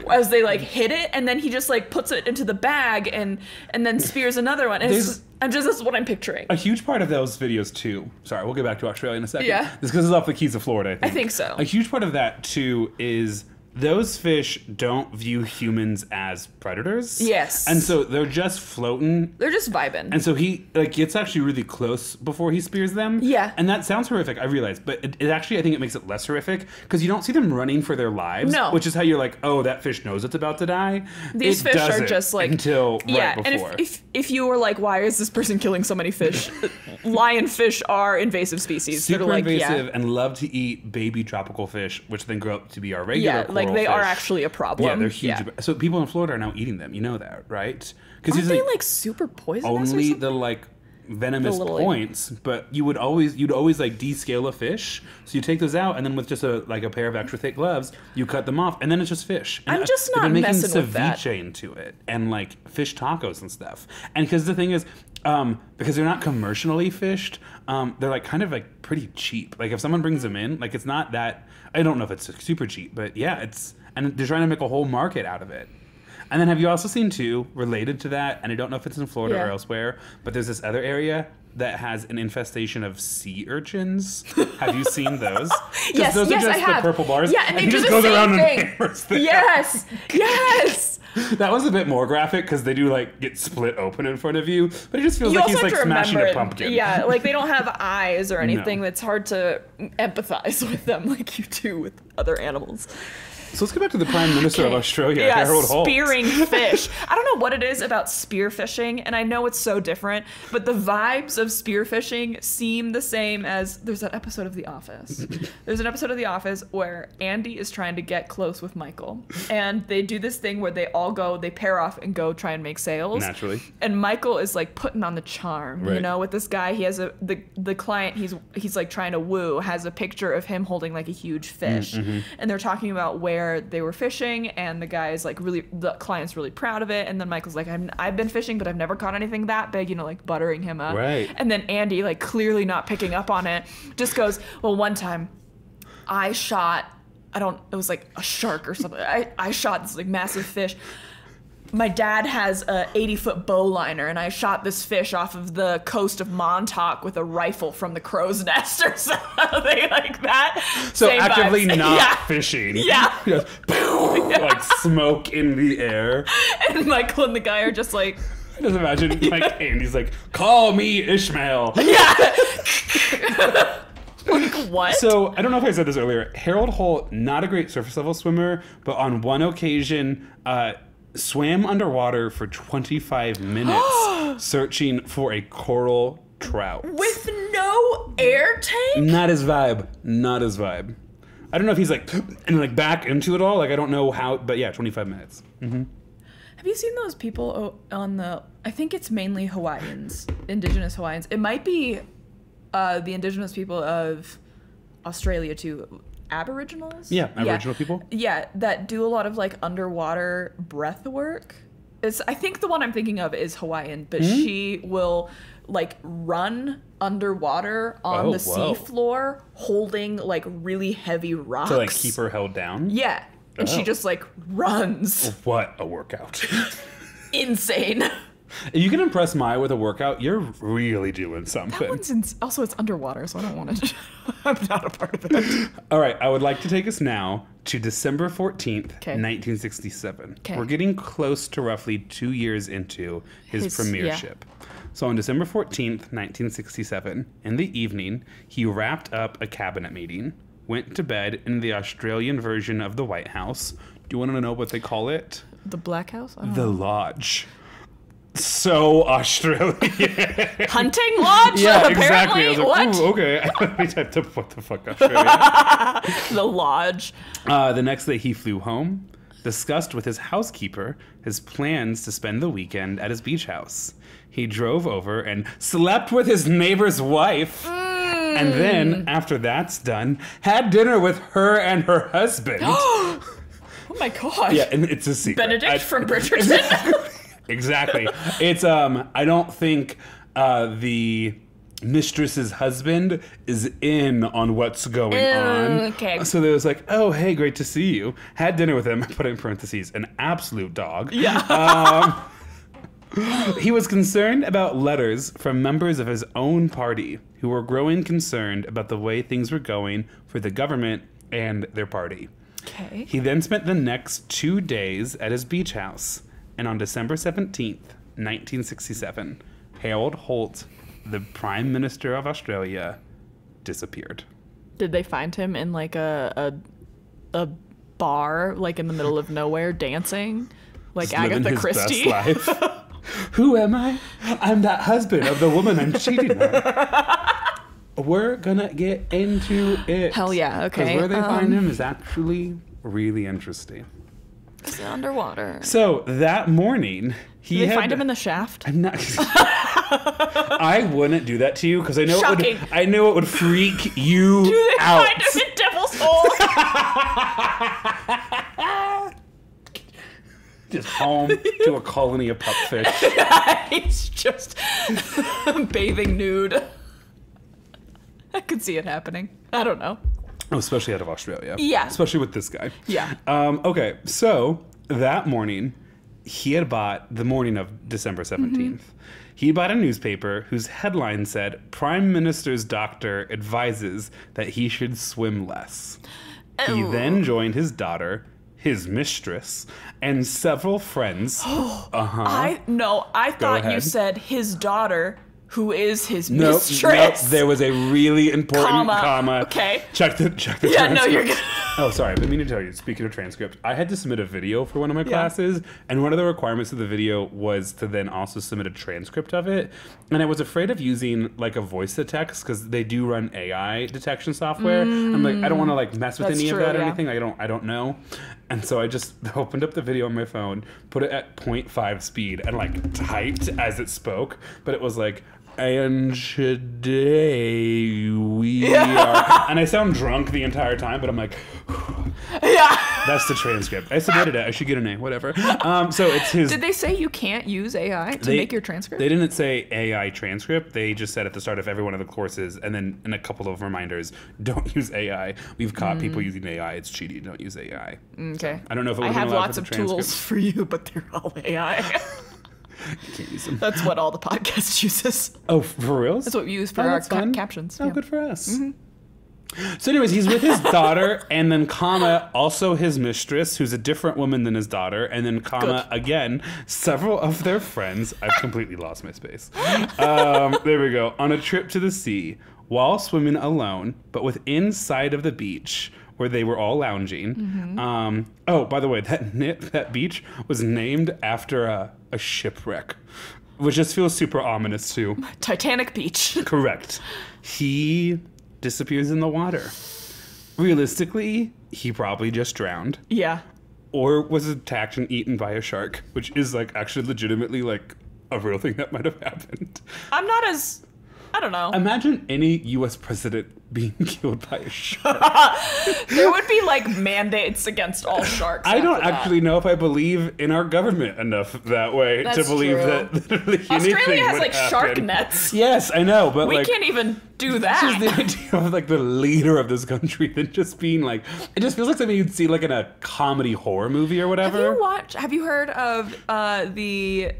as they like hit it, and then he just like puts it into the bag and then spears another one. And this is what I'm picturing. A huge part of those videos too. Sorry, we'll get back to Australia in a second. Yeah, this because it's off the Keys of Florida. I think so. A huge part of that too is those fish don't view humans as predators. Yes. And so they're just floating. They're just vibing. And so he gets actually really close before he spears them. Yeah. And that sounds horrific, I realize. But it actually, I think it makes it less horrific because you don't see them running for their lives. No. Which is how you're like, oh, that fish knows it's about to die. These fish are just like... Until right before. And if you were like, why is this person killing so many fish? Lionfish are invasive species. Super like, invasive and love to eat baby tropical fish, which then grow up to be our regular coral like they fish. Are actually a problem. Yeah, they're huge. Yeah. So people in Florida are now eating them. You know that, right? Aren't they like super poisonous? Only the like venomous points, but you'd always like descale a fish. So you take those out, and then with just a pair of extra thick gloves, you cut them off, and then it's just fish. And I'm just not messing with that. Ceviche into it, and like fish tacos and stuff. And because the thing is, because they're not commercially fished, they're like kind of like pretty cheap. Like if someone brings them in, like it's not that. I don't know if it's super cheap, but yeah, and they're trying to make a whole market out of it. And then have you also seen too, related to that, and I don't know if it's in Florida or elsewhere, but there's this other area that has an infestation of sea urchins. Have you seen those? Yes, those are just I have. The purple bars. Yeah, and he they just do goes the around same and thing. hammers them. Yes. That was a bit more graphic because they do like get split open in front of you, but it just feels like he's like smashing a pumpkin. Yeah, like they don't have eyes or anything. That's hard to empathize with them like you do with other animals. So let's get back to the Prime Minister of Australia, Harold Holt. Spearing fish. I don't know what it is about spearfishing, and I know it's so different, but the vibes of spearfishing seem the same as... There's an episode of The Office. There's an episode of The Office where Andy is trying to get close with Michael, and they do this thing where they pair off and go try and make sales. Naturally. And Michael is like putting on the charm, you know, with this guy. He has the client he's like trying to woo has a picture of him holding like a huge fish, and they're talking about where they were fishing, and the guy is like the client's really proud of it, and then Michael's like, I've been fishing, but I've never caught anything that big, you know, like buttering him up. Right. And then Andy, like clearly not picking up on it, just goes, well, one time I shot, it was like a shark or something. I shot this like massive fish. My dad has a 80-foot bowliner, and I shot this fish off of the coast of Montauk with a rifle from the crow's nest or something like that. So Same actively vibes. not fishing. Yeah. Just, like smoke in the air. And Michael and the guy are just like... I just imagine like Andy's like, call me Ishmael. Yeah. Like what? So I don't know if I said this earlier. Harold Holt, not a great surface level swimmer, but on one occasion... swam underwater for 25 minutes searching for a coral trout. With no air tank? Not his vibe. Not his vibe. I don't know if he's like and like back into it all. Like I don't know how, but yeah, 25 minutes. Mm-hmm. Have you seen those people on the? I think it's mainly Hawaiians, indigenous Hawaiians. It might be the indigenous people of Australia too. Aboriginals? Yeah, Aboriginal people. Yeah, that do a lot of like underwater breath work. I think the one I'm thinking of is Hawaiian, but she will like run underwater on the seafloor holding like really heavy rocks. To like keep her held down? Yeah. And she just like runs. What a workout. Insane. If you can impress Maia with a workout, you're really doing something. That one's also it's underwater, so I don't want to. I'm not a part of it. All right, I would like to take us now to December 14th, 1967. We're getting close to roughly 2 years into his premiership. Yeah. So on December 14th, 1967, in the evening, he wrapped up a cabinet meeting, went to bed in the Australian version of the White House. Do you want to know what they call it? The Black House? The Lodge. So Australian. Hunting lodge? Yeah, apparently. Exactly. I was like, what? Ooh, okay. I typed up what the fuck Australia. The lodge. The next day he flew home, discussed with his housekeeper his plans to spend the weekend at his beach house. He drove over and slept with his neighbor's wife. And then, after that's done, had dinner with her and her husband. Oh my god. Yeah, and it's a secret. Benedict from Bridgerton. Exactly. It's I don't think the mistress's husband is in on what's going on. Okay. So they was like, oh, hey, great to see you. Had dinner with him, put it in parentheses, an absolute dog. Yeah. He was concerned about letters from members of his own party who were growing concerned about the way things were going for the government and their party. Okay. He then spent the next 2 days at his beach house. And on December 17th, 1967, Harold Holt, the Prime Minister of Australia, disappeared. Did they find him in like a bar, like in the middle of nowhere, dancing? Like Just living Agatha his Christie? Best life. Who am I? I'm that husband of the woman I'm cheating on. We're gonna get into it. Hell yeah, okay. Because where they find him is actually really interesting. Is it underwater? So that morning, Did they find him in the shaft? I'm not. I wouldn't do that to you because I know Shocking. I know it would freak you Do they out. find him in Devil's Hole? Just home to a colony of pupfish. He's just bathing nude. I could see it happening. I don't know. Oh, especially out of Australia. Yeah. Especially with this guy. Yeah. Okay, so that morning, he had bought, the morning of December 17th, he bought a newspaper whose headline said, Prime Minister's doctor advises that he should swim less. He then joined his daughter, his mistress, and several friends. I thought you said his daughter, who is his Nope, mistress. there was a really important comma. Okay. Check the transcript. Yeah, no, you're good. Oh, sorry. I've been meaning to tell you, speaking of transcript, I had to submit a video for one of my classes, and one of the requirements of the video was to then also submit a transcript of it. And I was afraid of using like a voice to text because they do run AI detection software. I'm like, I don't want to like mess with any of that or anything. I don't know. And so I just opened up the video on my phone, put it at 0.5 speed, and like typed as it spoke. But it was like, and today we are... And I sound drunk the entire time, but I'm like... That's the transcript. I submitted it. I should get an A, whatever. So it's his... Did they say you can't use AI to make your transcript? They didn't say AI transcript. They just said at the start of every one of the courses, and then in a couple of reminders, don't use AI. We've caught people using AI. It's cheating. Don't use AI. Okay. So, I don't know if it would I have been allowed lots for of the tools for you, but they're all AI. You can't use them. That's what all the podcast uses. Oh, for reals? That's what we use for our captions. Oh, good for us. So anyways, he's with his daughter, and then comma, also his mistress, who's a different woman than his daughter, and then comma, again, several of their friends. I've completely lost my space. There we go. On a trip to the sea, while swimming alone, but within sight of the beach, where they were all lounging. Oh, by the way, that beach was named after a shipwreck, which just feels super ominous too. Titanic Beach. Correct. He disappears in the water. realistically, he probably just drowned. Yeah. Or was attacked and eaten by a shark, which is like actually legitimately like a real thing that might have happened. I'm not as... I don't know. Imagine any U.S. president being killed by a shark. There would be like mandates against all sharks. I don't actually know if I believe in our government enough that way to believe that literally Australia has like happen. shark nets. Yes, I know, but we like, can't even do that. Just the idea of like the leader of this country than just being like, it just feels like something you'd see like in a comedy horror movie or whatever. Have you heard of the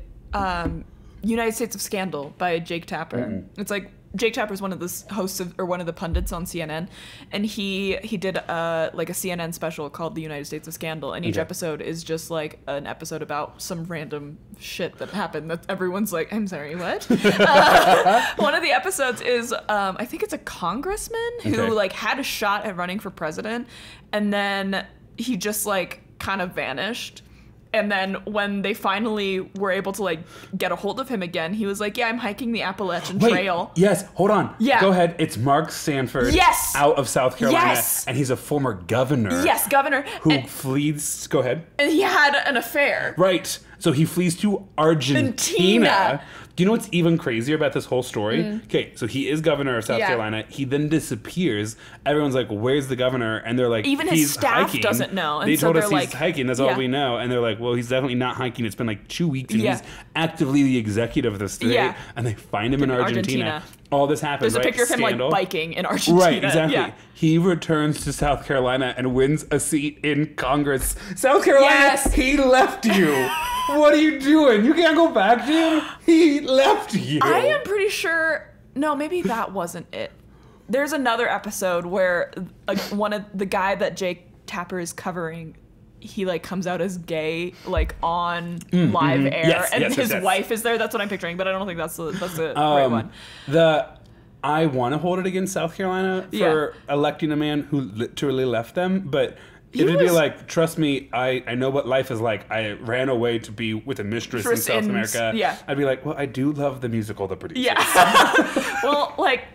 United States of Scandal by Jake Tapper? Mm-mm. It's like Jake Tapper is one of the hosts or one of the pundits on CNN, and he did like a CNN special called The United States of Scandal, and each episode is just like an episode about some random shit that happened that everyone's like, I'm sorry, what? One of the episodes is I think it's a congressman who like had a shot at running for president, and then he just like kind of vanished. And then when they finally were able to like get a hold of him again, he was like, yeah, I'm hiking the Appalachian Trail. Yes, hold on. Yeah. Go ahead. It's Mark Sanford out of South Carolina. And he's a former governor. Yes, governor. Who flees. Go ahead. And he had an affair. Right. So he flees to Argentina. Do you know what's even crazier about this whole story? Okay, so he is governor of South Carolina. He then disappears. Everyone's like, where's the governor? And they're like, even his staff doesn't know. And they so told us like, he's hiking. That's all we know. And they're like, well, he's definitely not hiking. It's been like 2 weeks, and he's actively the executive of the state. And they find him in Argentina. All this happens. There's a picture of him like biking in Argentina. Right, exactly. Yeah. He returns to South Carolina and wins a seat in Congress. South Carolina, he left you. What are you doing? You can't go back to him? He left you. I am pretty sure... No, maybe that wasn't it. There's another episode where one of the guy that Jake Tapper is covering, he like comes out as gay like on live air, and his wife is there. That's what I'm picturing, but I don't think that's the right one. I want to hold it against South Carolina for electing a man who literally left them, but... It would be like, trust me, I know what life is like. I ran away to be with a mistress in South America. Yeah. I'd be like, well, I do love the musical The Producers. Yeah. Well, like,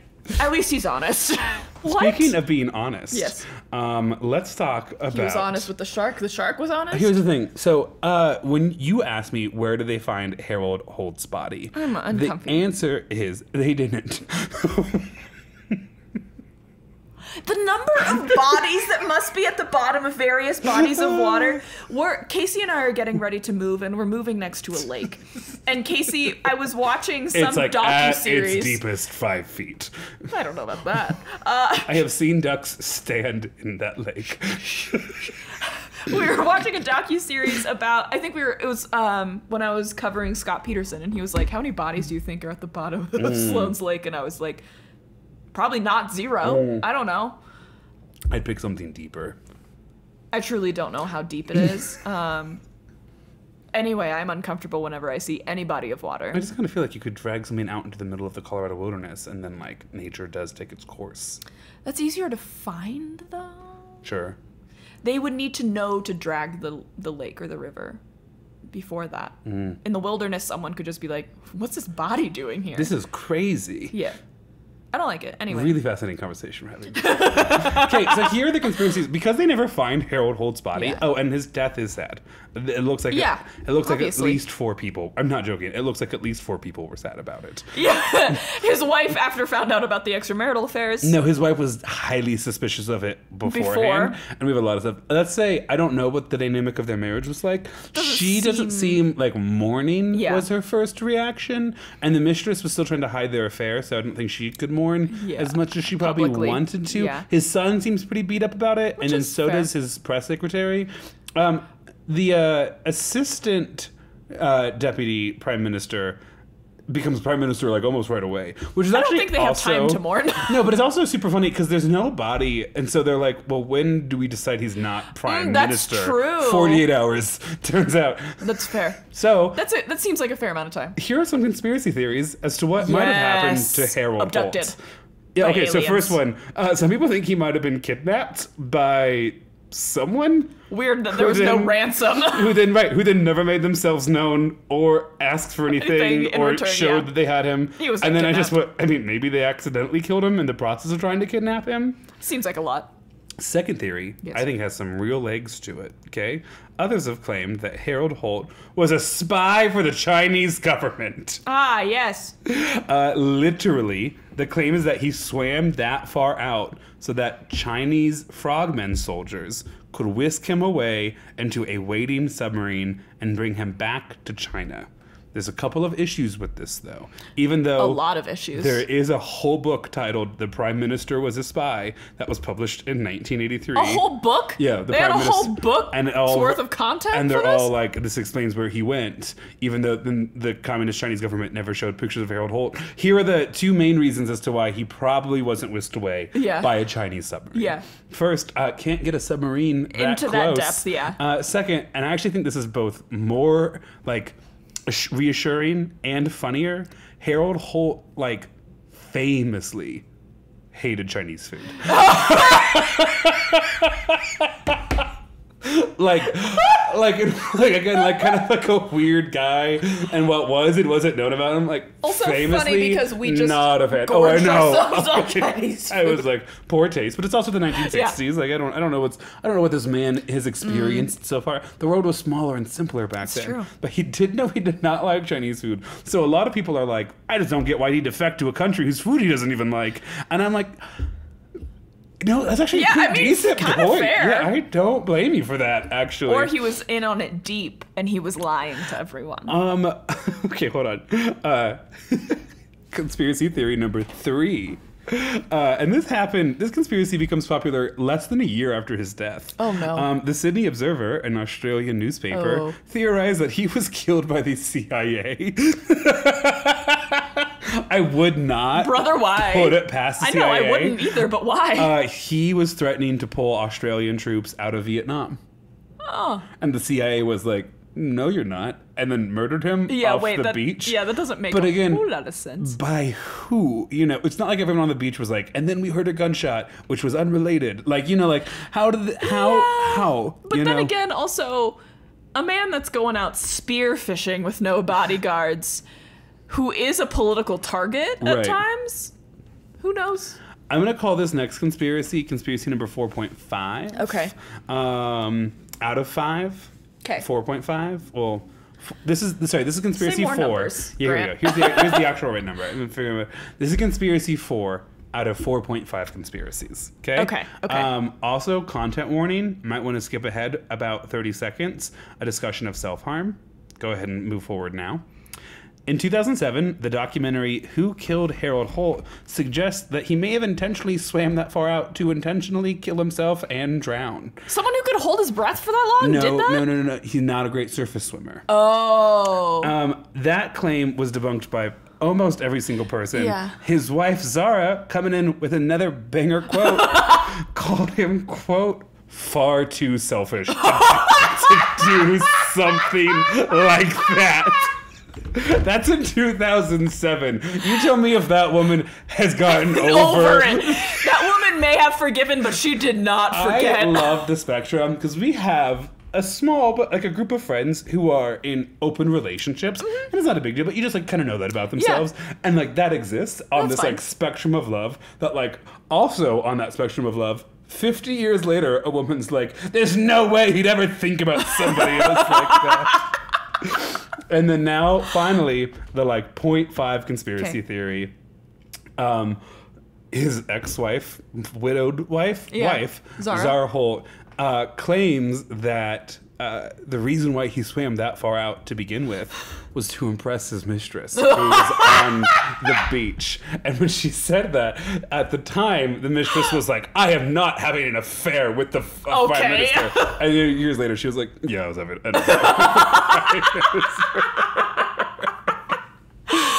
at least he's honest. Speaking of being honest, let's talk about... He was honest with the shark. The shark was honest? Here's the thing. So, when you asked me where did they find Harold Holt's body, I'm uncomfortable. The answer is they didn't. The number of bodies that must be at the bottom of various bodies of water. Casey and I are getting ready to move, and we're moving next to a lake. And Casey, I was watching some docuseries. It's deepest 5 feet. I don't know about that. I have seen ducks stand in that lake. We were watching a docuseries about, it was when I was covering Scott Peterson, and he was like, how many bodies do you think are at the bottom of Sloan's Lake? And I was like, probably not 0. I don't know. I'd pick something deeper. I truly don't know how deep it is. Anyway, I'm uncomfortable whenever I see any body of water. I just kind of feel like you could drag something out into the middle of the Colorado wilderness, and then like nature does take its course. That's easier to find, though. Sure. They would need to know to drag the lake or the river before that. In the wilderness, someone could just be like, what's this body doing here? This is crazy. Yeah. I don't like it. Anyway. Really fascinating conversation we're having. Okay, so here are the conspiracies. Because they never find Harold Holt's body. Yeah. Oh, and his death is sad. It looks like it looks like at least 4 people. I'm not joking. It looks like at least 4 people were sad about it. Yeah. His wife, after found out about the extramarital affairs. No, his wife was highly suspicious of it beforehand. And we have a lot of stuff. Let's say I don't know what the dynamic of their marriage was like. She doesn't seem like mourning was her first reaction, and the mistress was still trying to hide their affair, so I don't think she could mourn as much as she probably wanted to. Yeah. His son seems pretty beat up about it, and then so does his press secretary. The assistant deputy prime minister becomes prime minister like almost right away, which is I actually don't think they have time to mourn. No, but it's also super funny because there's no body, and so they're like, well, when do we decide he's not prime minister? That's true. 48 hours, turns out. That's fair. So that seems like a fair amount of time. Here are some conspiracy theories as to what might have happened to Harold abducted Holt. Yeah, okay, so first one. Some people think he might have been kidnapped by someone. Weird that there was no ransom. who then never made themselves known or asked for anything or return, showed that they had him. He was and then maybe they accidentally killed him in the process of trying to kidnap him. Seems like a lot. Second theory, yes. I think, has some real legs to it, okay? Others have claimed that Harold Holt was a spy for the Chinese government. Ah, yes. Literally, the claim is that he swam that far out so that Chinese frogmen soldiers could whisk him away into a waiting submarine and bring him back to China. There's a couple of issues with this, though. Even though... A lot of issues. There is a whole book titled The Prime Minister Was a Spy that was published in 1983. A whole book? Yeah. They had a whole book worth of content and for they're this? all like, this explains where he went, even though the communist Chinese government never showed pictures of Harold Holt. Here are the two main reasons as to why he probably wasn't whisked away by a Chinese submarine. Yeah. First, can't get a submarine that into close. that depth, yeah. Second, and I actually think this is both more, like... reassuring and funnier, Harold Holt, like, famously hated Chinese food. like again, like kind of like a weird guy, and what was and wasn't known about him, like also famously funny because we just not a fan. Oh, I know. I was like, poor taste, but it's also the 1960s. Like I don't know what this man has experienced so far. The world was smaller and simpler back then. True. But he did not like Chinese food. So a lot of people are like, I just don't get why he'd defect to a country whose food he doesn't even like. And I'm like, no, that's actually a pretty decent point. Fair. Yeah, I don't blame you for that, actually. Or he was in on it deep and he was lying to everyone. Okay, hold on. Conspiracy theory number 3. And this conspiracy becomes popular less than a year after his death. Oh, no. The Sydney Observer, an Australian newspaper, theorized that he was killed by the CIA. I would not why? put it past the CIA. I know, I wouldn't either, but why? He was threatening to pull Australian troops out of Vietnam. Oh. And the CIA was like, no, you're not. And then murdered him off the beach. Yeah, that doesn't make a whole lot of sense. By who? You know, it's not like everyone on the beach was like, and then we heard a gunshot, which was unrelated. Like, you know, like, how? But then again, also, a man that's going out spear fishing with no bodyguards, who is a political target at times, who knows? I'm going to call this next conspiracy number 4.5. Okay. Out of 5. Okay. 4.5. Well, this is conspiracy 4. Numbers, here we go. Here's the actual right number. This is conspiracy 4 out of 4.5 conspiracies. Okay. Okay. Also, content warning. Might want to skip ahead about 30 seconds. A discussion of self-harm. Go ahead and move forward now. In 2007, the documentary Who Killed Harold Holt suggests that he may have intentionally swam that far out to intentionally kill himself and drown. Someone who could hold his breath for that long did that? No. He's not a great surface swimmer. Oh. That claim was debunked by almost every single person. Yeah. His wife, Zara, coming in with another banger quote, called him, quote, far too selfish to do something like that. That's in 2007. You tell me if that woman has gotten over it. That woman may have forgiven, but she did not forget. I love the spectrum because we have a small, but like a group of friends who are in open relationships, and it's not a big deal, but you just like kind of know that about themselves, and like that exists on this like spectrum of love. That like also on that spectrum of love, 50 years later, a woman's like, "There's no way he'd ever think about somebody else like that." And then now, finally, the like 0.5 conspiracy theory. His ex-wife, widowed wife, Zara Holt, claims that the reason why he swam that far out to begin with was to impress his mistress, who was on the beach. And when she said that, at the time, the mistress was like, I am not having an affair with the Prime Minister. And then years later, she was like, yeah, I was having an affair.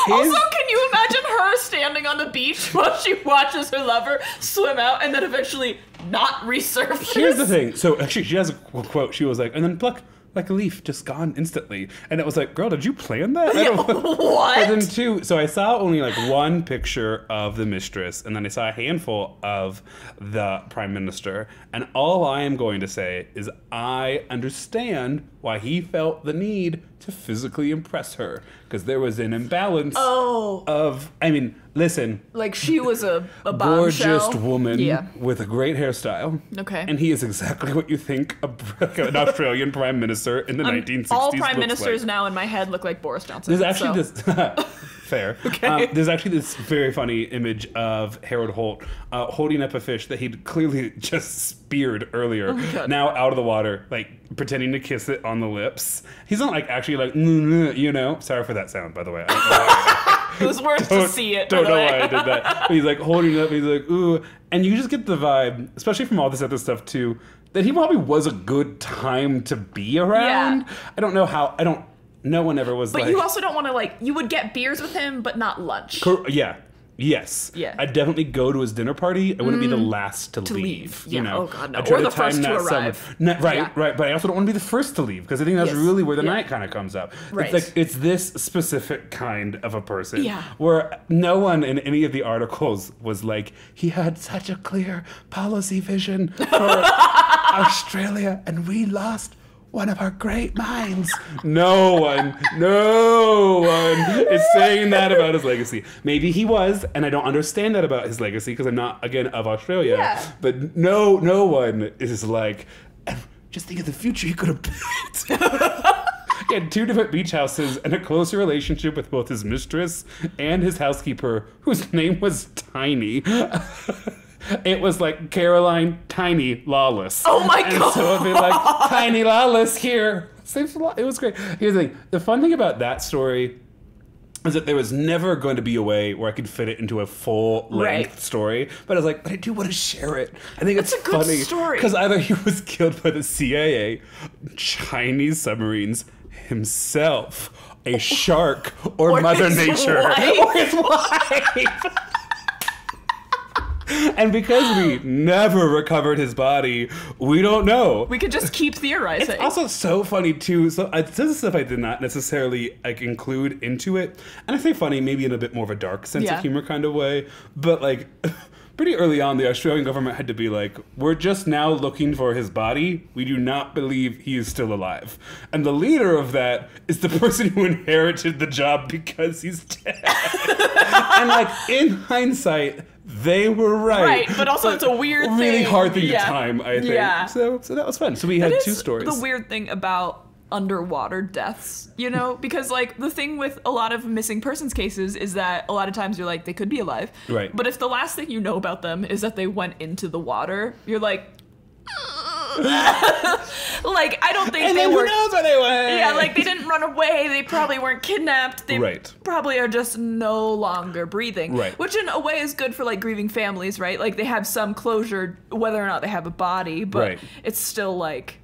Also, can you imagine her standing on the beach while she watches her lover swim out and then eventually not resurface? Here's the thing. So actually, she has a quote. She was like, and then pluck like a leaf, just gone instantly. And it was like, girl, did you plan that? What? And then two, so I saw only like one picture of the mistress, and then I saw a handful of the Prime Minister. And all I am going to say is I understand why he felt the need to physically impress her because there was an imbalance of, I mean, listen. Like she was a gorgeous bombshell. woman with a great hairstyle. Okay. And he is exactly what you think an Australian prime minister in the 1960s all prime ministers like. now in my head look like Boris Johnson. There's actually this... Fair. Okay. There's actually this very funny image of Harold Holt holding up a fish that he'd clearly just speared earlier. Oh now out of the water, like pretending to kiss it on the lips. He's not like actually like, you know. Sorry for that sound, by the way. I don't know why. It was worth to see it. Don't know why I did that. But he's like holding it up. He's like, ooh. And you just get the vibe, especially from all this other stuff too, that he probably was a good time to be around. Yeah. I don't know how. No one ever was but like... you also don't want to, like... You would get beers with him, but not lunch. Yeah. Yes. Yeah. I'd definitely go to his dinner party. I wouldn't be the last to leave. Yeah. You know? Oh, God, no. Or the first to arrive. Right. But I also don't want to be the first to leave, because I think that's really where the night kind of comes up. Right. It's like, it's this specific kind of a person. Yeah. Where no one in any of the articles was like, he had such a clear policy vision for Australia, and we lost one of our great minds. No one is saying that about his legacy. Maybe he was, and I don't understand that about his legacy because I'm not, again, of Australia. Yeah. But no one is like, just think of the future you could have built. He had 2 different beach houses and a closer relationship with both his mistress and his housekeeper, whose name was Tiny. It was like Caroline, Tiny, Lawless. Oh my God. And so it'd be like, Tiny, Lawless, here. It was great. Here's the thing. The fun thing about that story is that there was never going to be a way where I could fit it into a full-length story. But I was like, but I do want to share it. I think it's a good funny. story. Because either he was killed by the CIA, Chinese submarines, himself, a shark, or Mother Nature. Wife. Or his wife. And because we never recovered his body, we don't know. We could just keep theorizing. It's also so funny too. So this is stuff I did not necessarily like include into it, and I say funny maybe in a bit more of a dark sense of humor kind of way. But like pretty early on, the Australian government had to be like, "We're just now looking for his body. We do not believe he is still alive." And the leader of that is the person who inherited the job because he's dead. And like in hindsight, they were right. But also it's a weird thing. Really hard thing to time, I think. Yeah. So that was fun. So we had 2 stories. The weird thing about underwater deaths, you know, because like the thing with a lot of missing persons cases is that a lot of times you're like, they could be alive. Right. But if the last thing you know about them is that they went into the water, you're like, like, I don't think and they then were. Who knows where they went? Yeah, like they didn't run away. They probably weren't kidnapped. They probably are just no longer breathing. Right. Which in a way is good for like grieving families, right? Like they have some closure whether or not they have a body, but it's still like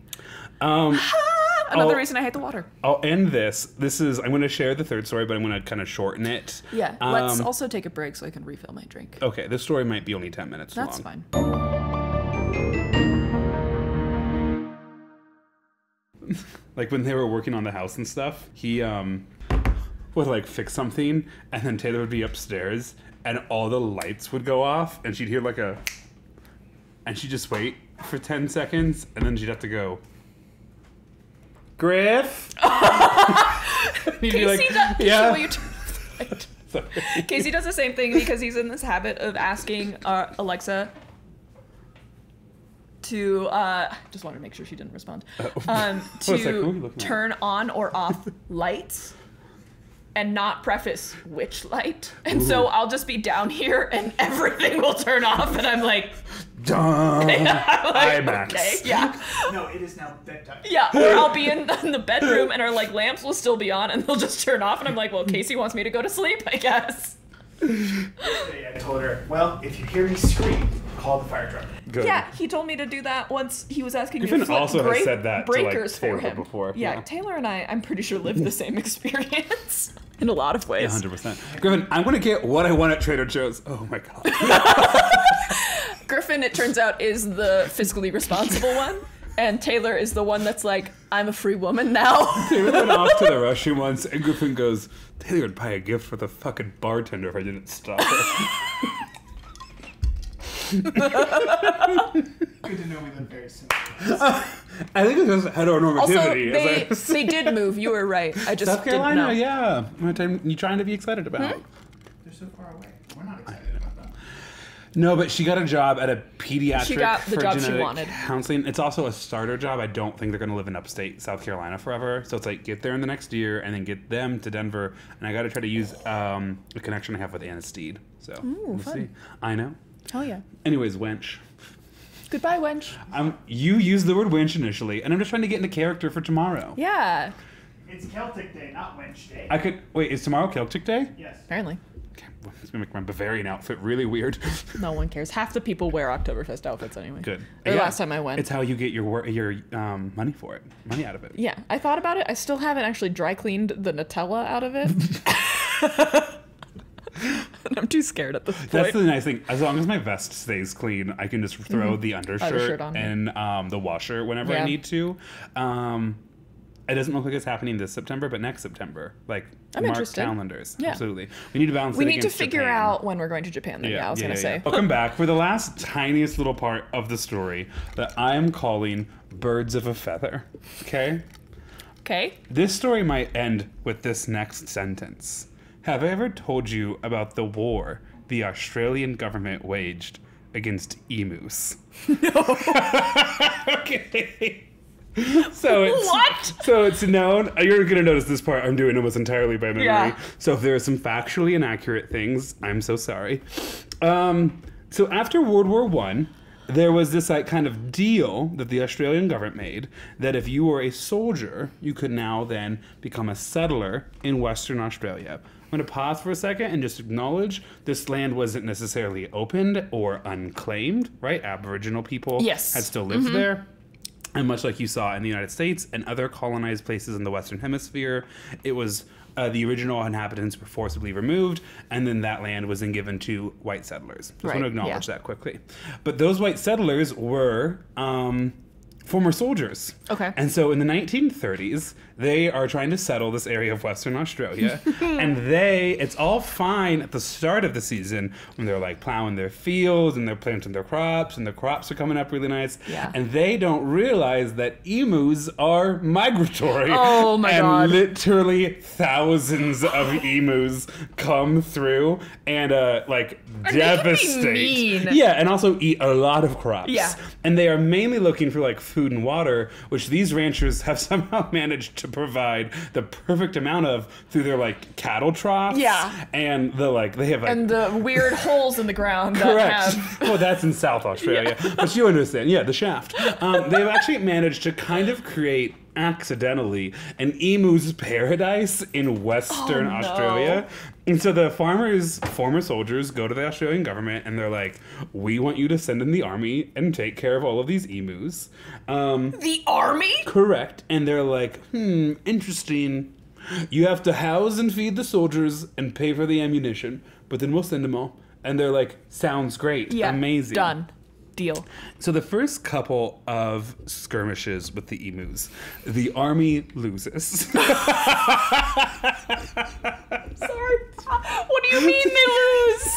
another reason I hate the water. I'll end this. I'm going to share the 3rd story, but I'm going to kind of shorten it. Yeah. Let's also take a break so I can refill my drink. Okay. This story might be only 10 minutes long. That's fine. Like when they were working on the house and stuff, he would like fix something, and then Taylor would be upstairs, and all the lights would go off, and she'd hear like and she'd just wait for 10 seconds, and then she'd have to go, Griff? Casey Casey does the same thing because he's in this habit of asking Alexa to just wanted to make sure she didn't respond. To turn on or off lights and not preface which light. And so I'll just be down here and everything will turn off and I'm like, dun. IMAX. Okay, yeah. No, it is now bedtime. Yeah, or I'll be in the bedroom and our like lamps will still be on and they'll just turn off and I'm like, well, Casey wants me to go to sleep, I guess. I told her, well, if you hear me scream, call the fire truck. Good. Yeah, he told me to do that once he was asking me to Griffin flip also has said that breakers to, like, for him. Before. Yeah, Taylor and I'm pretty sure lived the same experience in a lot of ways. 100%. Griffin, I'm going to get what I want at Trader Joe's. Oh my God. Griffin, it turns out, is the fiscally responsible one. And Taylor is the one that's like, I'm a free woman now. Taylor went off to the restroom once, and Griffin goes, Taylor would buy a gift for the fucking bartender if I didn't stop her. Good to know we live very similar. I think it's just heteronormativity. Also, they did move. You were right. I just South Carolina, didn't know. yeah. What time you trying to be excited about? They're so far away. We're not excited about that. No, but she got a job at a pediatric She got the for job she genetic wanted. counseling. It's also a starter job. I don't think they're going to live in upstate South Carolina forever. So it's like get there in the next year and then get them to Denver. And I got to try to use a connection I have with Anna Steed. So we'll see. I know. Oh yeah. Anyways, wench. Goodbye, wench. You used the word wench initially, and I'm just trying to get into character for tomorrow. Yeah. It's Celtic Day, not Wench Day. Wait, is tomorrow Celtic Day? Yes. Apparently. Okay, well, it's gonna make my Bavarian outfit really weird. No one cares. Half the people wear Oktoberfest outfits anyway. Good. The last time I went. It's how you get your money for it, money out of it. Yeah, I thought about it. I still haven't actually dry cleaned the Nutella out of it. And I'm too scared at this point. That's the nice thing. As long as my vest stays clean, I can just throw the undershirt on in the washer whenever I need to. It doesn't look like it's happening this September, but next September. Like, I'm mark interested. calendars. Yeah. Absolutely. We need to balance We it need to against figure Japan. out when we're going to Japan then. Yeah, I was going to say. Welcome back for the last tiniest little part of the story that I am calling Birds of a Feather. Okay? Okay. This story might end with this next sentence. Have I ever told you about the war the Australian government waged against emus? No. Okay. So it's What? So it's known. You're gonna notice this part I'm doing almost entirely by memory. Yeah. So if there are some factually inaccurate things, I'm so sorry. So after World War I, there was this like kind of deal that the Australian government made that if you were a soldier, you could now then become a settler in Western Australia. I'm going to pause for a second and just acknowledge this land wasn't necessarily opened or unclaimed, right? Aboriginal people had still lived there. And much like you saw in the United States and other colonized places in the Western Hemisphere, it was the original inhabitants were forcibly removed, and then that land was then given to white settlers. Just want to acknowledge that quickly. But those white settlers were former soldiers. Okay. And so in the 1930s, they are trying to settle this area of Western Australia. And it's all fine at the start of the season when they're like plowing their fields and they're planting their crops and the crops are coming up really nice. Yeah. And they don't realize that emus are migratory. Oh my God. And literally thousands of emus come through and devastate. Mean. Yeah, and also eat a lot of crops. Yeah. And they are mainly looking for like food and water, which these ranchers have somehow managed to provide the perfect amount of through their like cattle troughs. Yeah. And they have like And the weird holes in the ground correct. that have... Well, that's in South Australia, but you understand. Yeah, the shaft. They've actually managed to kind of create accidentally an emu's paradise in Western Australia. And so the former soldiers go to the Australian government and they're like, we want you to send in the army and take care of all of these emus. The army? Correct. And they're like, interesting. You have to house and feed the soldiers and pay for the ammunition, but then we'll send them all. And they're like, sounds great. Yeah. Amazing. Done. Deal. So the first couple of skirmishes with the emus, the army loses. Sorry. What do you mean they lose?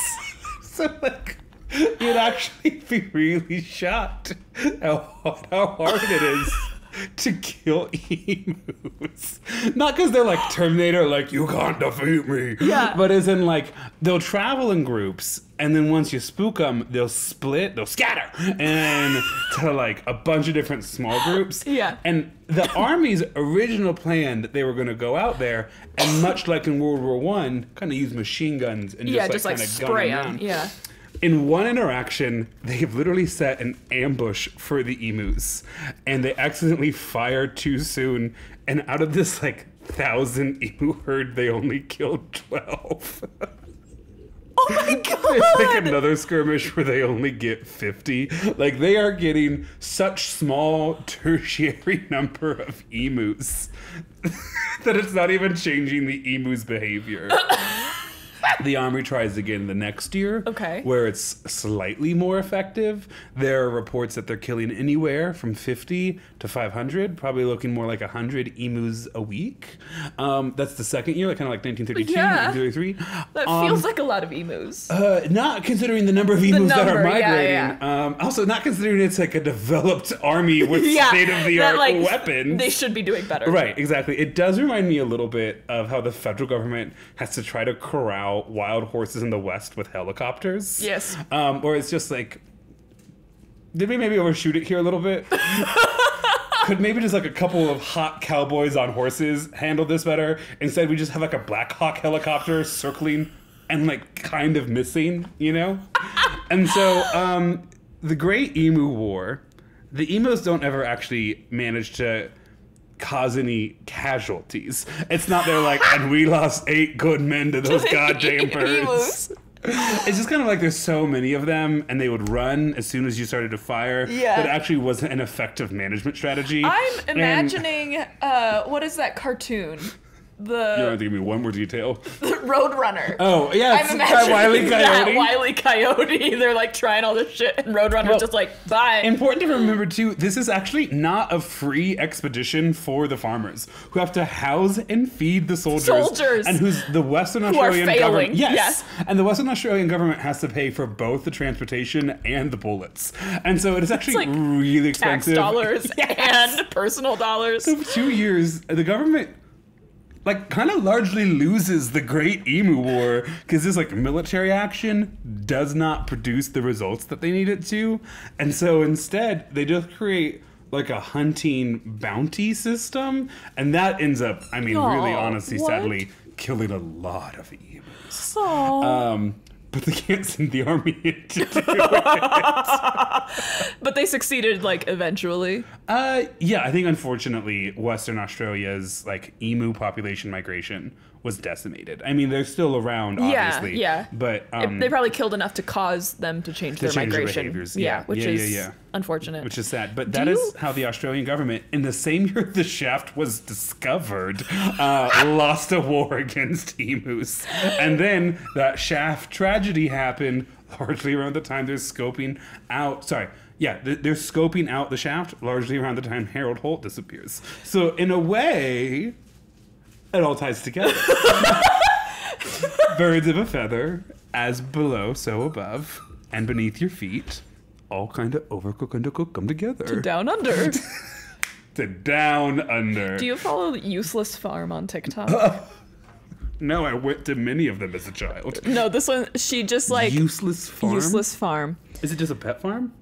So like, you'd actually be really shocked how hard it is to kill emus. Not because they're like Terminator, like, you can't defeat me. Yeah. But as in like, they'll travel in groups, and then once you spook them, they'll scatter, and to like a bunch of different small groups. Yeah. And the army's original plan that they were going to go out there, and much like in World War I, kind of use machine guns and just kind of spray gun them. down. Yeah. In one interaction, they've literally set an ambush for the emus, and they accidentally fire too soon, and out of this like 1,000 emu herd, they only killed 12. Oh my God! There's like another skirmish where they only get 50. Like, they are getting such small tertiary number of emus that it's not even changing the emu's behavior. The Army tries again the next year, where it's slightly more effective. There are reports that they're killing anywhere from 50 to 500, probably looking more like 100 emus a week. That's the second year, like kind of like 1932, 1933. That feels like a lot of emus. Not considering the number of emus that are migrating. Also, not considering it's like a developed army with state-of-the-art weapons. They should be doing better. Right, exactly. It does remind me a little bit of how the federal government has to try to corral wild horses in the West with helicopters. Yes. Or it's just like, did we maybe overshoot it here a little bit? Could maybe just like a couple of hot cowboys on horses handle this better? Instead, we just have like a Black Hawk helicopter circling and like kind of missing, you know? And so the Great Emu War, the emus don't ever actually manage to cause any casualties. It's not they're like, and we lost 8 good men to those goddamn birds. It's just kind of like there's so many of them, and they would run as soon as you started to fire. Yeah. But it actually wasn't an effective management strategy. I'm imagining, what is that cartoon? You don't have to give me one more detail. The Roadrunner. Oh, yeah. I'm imagining Wile E. Coyote. that Wile E. Coyote. They're like trying all this shit, and Roadrunner's just like, bye. Important to remember, too, this is actually not a free expedition for the farmers who have to house and feed the soldiers. And who's the Western Australian government. Yes. And the Western Australian government has to pay for both the transportation and the bullets. And so it is actually really expensive. Tax dollars and personal dollars. So for 2 years, the government like kind of largely loses the Great Emu War because this like military action does not produce the results that they need it to. And so instead they just create like a hunting bounty system. And that ends up, I mean, really honestly, sadly, killing a lot of emus. But they can't send the army in to do it. But they succeeded, like, eventually. Yeah, I think unfortunately Western Australia's like emu population migration was decimated. I mean, they're still around, obviously. Yeah. But they probably killed enough to cause them to change their migration. Their behaviors. Which is unfortunate. Which is sad. But that is how the Australian government, in the same year the shaft was discovered, lost a war against emus. And then that shaft tragedy happened largely around the time they're scoping out. They're scoping out the shaft largely around the time Harold Holt disappears. So in a way, it all ties together. Birds of a feather, as below, so above, and beneath your feet, all kind of overcook, undercook, come together. To down under. To down under. Do you follow Useless Farm on TikTok? No, I went to many of them as a child. No, this one, she just like... Useless Farm? Useless Farm. Is it just a pet farm?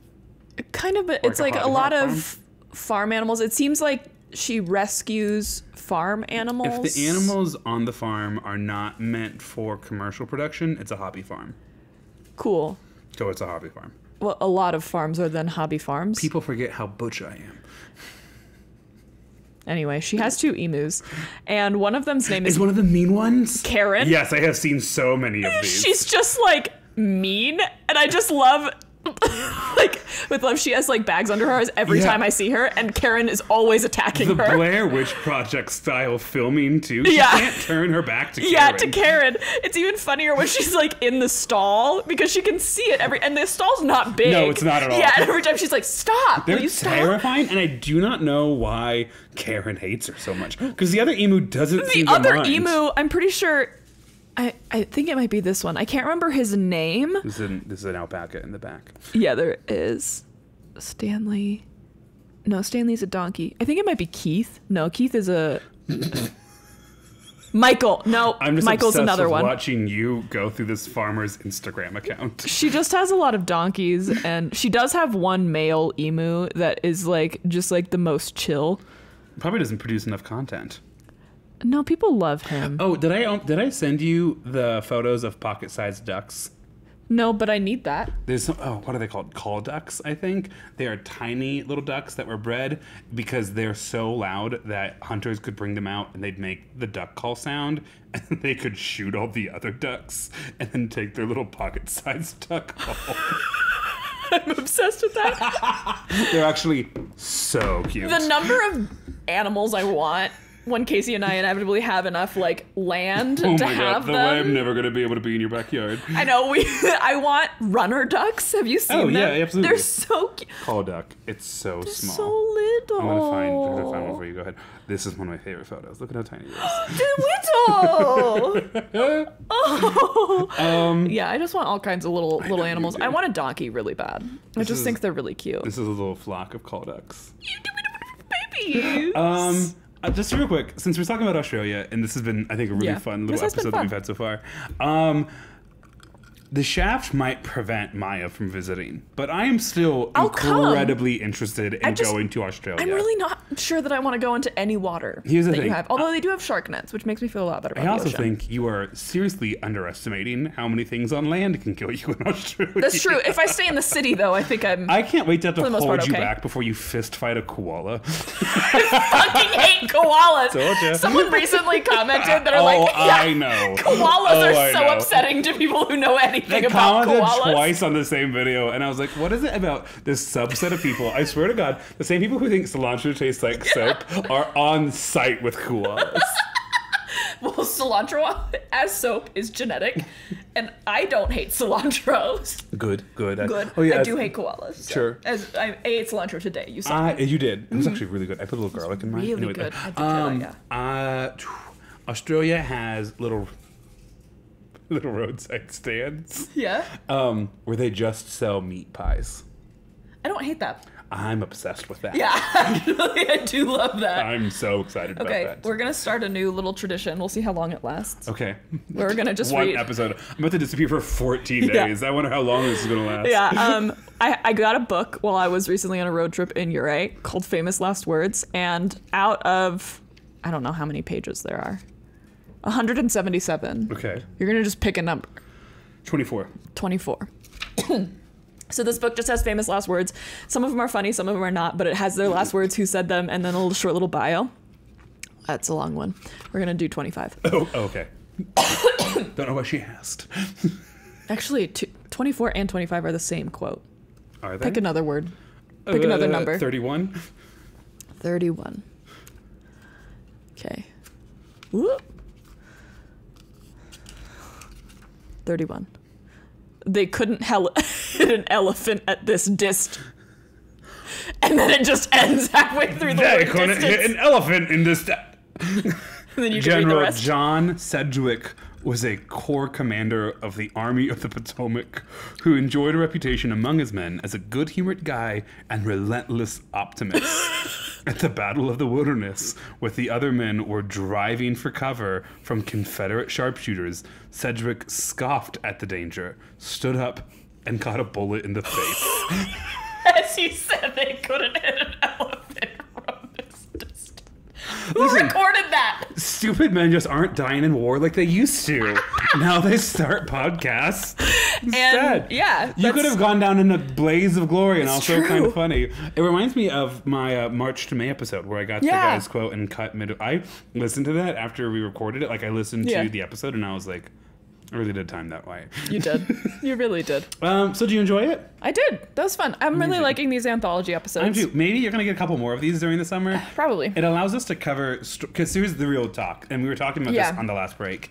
Kind of, it's like a lot of farm animals. It seems like she rescues farm animals. If the animals on the farm are not meant for commercial production, it's a hobby farm. Cool. So it's a hobby farm. Well, a lot of farms are then hobby farms. People forget how butch I am. Anyway, she has 2 emus, and one of them's name is one of the mean ones? Karen. Yes, I have seen so many of these. She's just like mean, and I just love like with love she has like bags under her eyes every time I see her, and Karen is always attacking her. The Blair Witch Project style filming too. She can't turn her back to Karen. Yeah, to Karen. It's even funnier when she's like in the stall because she can see it and the stall's not big. No, it's not at all. Yeah, and every time she's like, stop. They're will you stop? terrifying, and I do not know why Karen hates her so much. Because the other emu doesn't seem to mind. The other emu, I'm pretty sure I think it might be this one. I can't remember his name. This is an alpaca in the back. Yeah, there is. Stanley. No, Stanley's a donkey. I think it might be Keith. No, Keith is a... Michael. No, I'm just Michael's obsessed another with one. Watching you go through this farmer's Instagram account. She just has a lot of donkeys, and she does have one male emu that is like just like the most chill. Probably doesn't produce enough content. No, people love him. Oh, did I send you the photos of pocket-sized ducks? No, but I need that. There's some, what are they called? Call ducks, I think. They are tiny little ducks that were bred because they're so loud that hunters could bring them out and they'd make the duck call sound, and they could shoot all the other ducks and then take their little pocket-sized duck home. I'm obsessed with that. They're actually so cute. The number of animals I want when Casey and I inevitably have enough like land to have them. The way I'm never going to be able to be in your backyard. I know. I want runner ducks. Have you seen them? Yeah, absolutely. They're so cute. Call duck. It's so small. So little. I'm gonna find one for you. Go ahead. This is one of my favorite photos. Look at how tiny it is. They're little. Oh. Yeah, I just want all kinds of little animals. I want a donkey really bad. I just think they're really cute. This is a little flock of call ducks. Babies. Just real quick, since we're talking about Australia, and this has been, I think, a really fun little episode that we've had so far. The shaft might prevent Maia from visiting, but I am still incredibly interested in going to Australia. I'm really not sure that I want to go into any water Here's the thing. you have. Although they do have shark nets, which makes me feel a lot better about the ocean. I also think you are seriously underestimating how many things on land can kill you in Australia. That's true. If I stay in the city, though, I think I can't wait to have to hold you back before you fist fight a koala. I fucking hate koalas. Someone recently commented that are I know. Koalas are so upsetting to people who know anything about koalas. They commented twice on the same video, and I was like, what is it about this subset of people? I swear to God, the same people who think cilantro tastes like soap are on site with koalas. Well, cilantro as soap is genetic, and I don't hate cilantro. Good. Oh, yeah, I do hate koalas. So. Sure. As I ate cilantro today, you saw You did. It was actually really good. I put a little garlic in mine. Really good. I did try that, yeah. Australia has little roadside stands. Yeah. Where they just sell meat pies. I don't hate that. I'm obsessed with that. Yeah, actually, I do love that. I'm so excited about that. Okay, we're going to start a new little tradition. We'll see how long it lasts. Okay. We're going to just One episode. I'm about to disappear for 14 days. I wonder how long this is going to last. Yeah, I got a book while I was recently on a road trip in Uri called Famous Last Words, and out of, I don't know how many pages there are, 177. Okay. You're going to just pick a number. 24. 24. So this book just has famous last words. Some of them are funny, some of them are not, but it has their last words, who said them, and then a short little bio. That's a long one. We're going to do 25. Oh, okay. Don't know what she asked. Actually, 24 and 25 are the same quote. Are they? Pick another word. Pick another number. 31. 31. Okay. Whoop. 31. They couldn't hit an elephant at this dist. And then it just ends halfway through the word They couldn't hit an elephant in this... Then you General John Sedgwick was a corps commander of the Army of the Potomac who enjoyed a reputation among his men as a good-humored guy and relentless optimist. At the Battle of the Wilderness, with the other men were driving for cover from Confederate sharpshooters, Sedgwick scoffed at the danger, stood up, and caught a bullet in the face. As you said, they couldn't hit an elephant from this distance. Who recorded that? Stupid men just aren't dying in war like they used to. Now they start podcasts. And yeah, you could have gone down in a blaze of glory and also kind of funny. It reminds me of my March to May episode where I got the guy's quote and cut mid. I listened to that after we recorded it. Like I listened to the episode and I was like, I really did time that way. You did. You really did. So do you enjoy it? I did. That was fun. I'm really liking these anthology episodes. I do. Maybe you're going to get a couple more of these during the summer. Probably. It allows us to cover, because here's the real talk, and we were talking about this on the last break.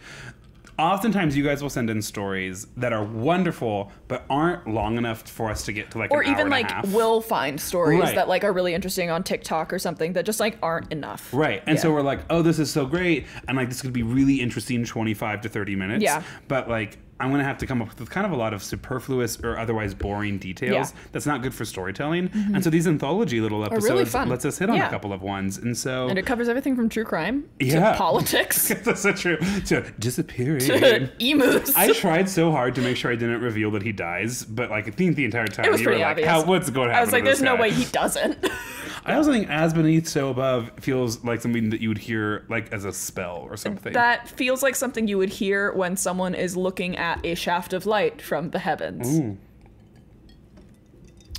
Oftentimes you guys will send in stories that are wonderful but aren't long enough for us to get to like an hour and a half. Or even like we'll find stories that like are really interesting on TikTok or something that just like aren't enough. Right. And so we're like, oh, this is so great, and like this could be really interesting 25 to 30 minutes. Yeah. But like I'm going to have to come up with kind of a lot of superfluous or otherwise boring details that's not good for storytelling. And so these anthology little episodes lets us hit on a couple of ones. And so... And it covers everything from true crime to politics. That's so true. To disappearing. To emus. I tried so hard to make sure I didn't reveal that he dies, but like I think the entire time it was you were pretty like, obvious. what's going to happen? I was like, there's no way he doesn't. I also think As Beneath, So Above feels like something that you would hear like as a spell or something. That feels like something you would hear when someone is looking at a shaft of light from the heavens. Ooh.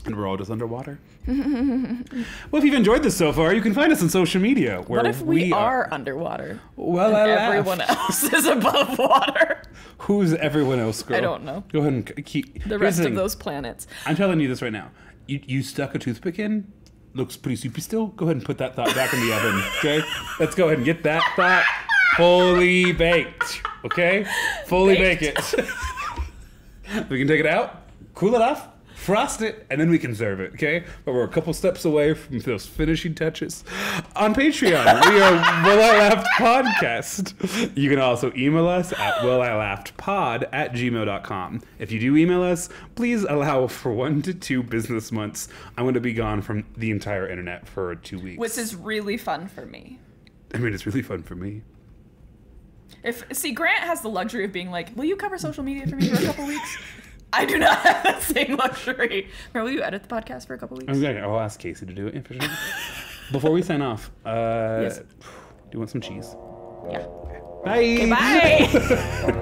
And we're all just underwater. Well, if you've enjoyed this so far, you can find us on social media. Where what if we are underwater? Well, everyone else is above water. Who's everyone else, girl? I don't know. Go ahead and keep... The rest of those planets. I'm telling you this right now. You stuck a toothpick in, looks pretty soupy still. Go ahead and put that thought back in the oven, okay? Let's go ahead and get that thought fully baked, okay? Fully bake it. We can take it out, cool it off, frost it, and then we can serve it, okay? But we're a couple steps away from those finishing touches. On Patreon, we are Will I Laughed Podcast. You can also email us at willilaughedpod@gmail.com. If you do email us, please allow for 1 to 2 business months. I'm going to be gone from the entire internet for 2 weeks. Which is really fun for me. I mean, it's really fun for me. Grant has the luxury of being like, will you cover social media for me for a couple weeks? I do not have that same luxury. Or will you edit the podcast for a couple weeks? Okay, I'll ask Casey to do it, for sure. Before we sign off, yes. Do you want some cheese? Yeah. Bye. Okay, bye.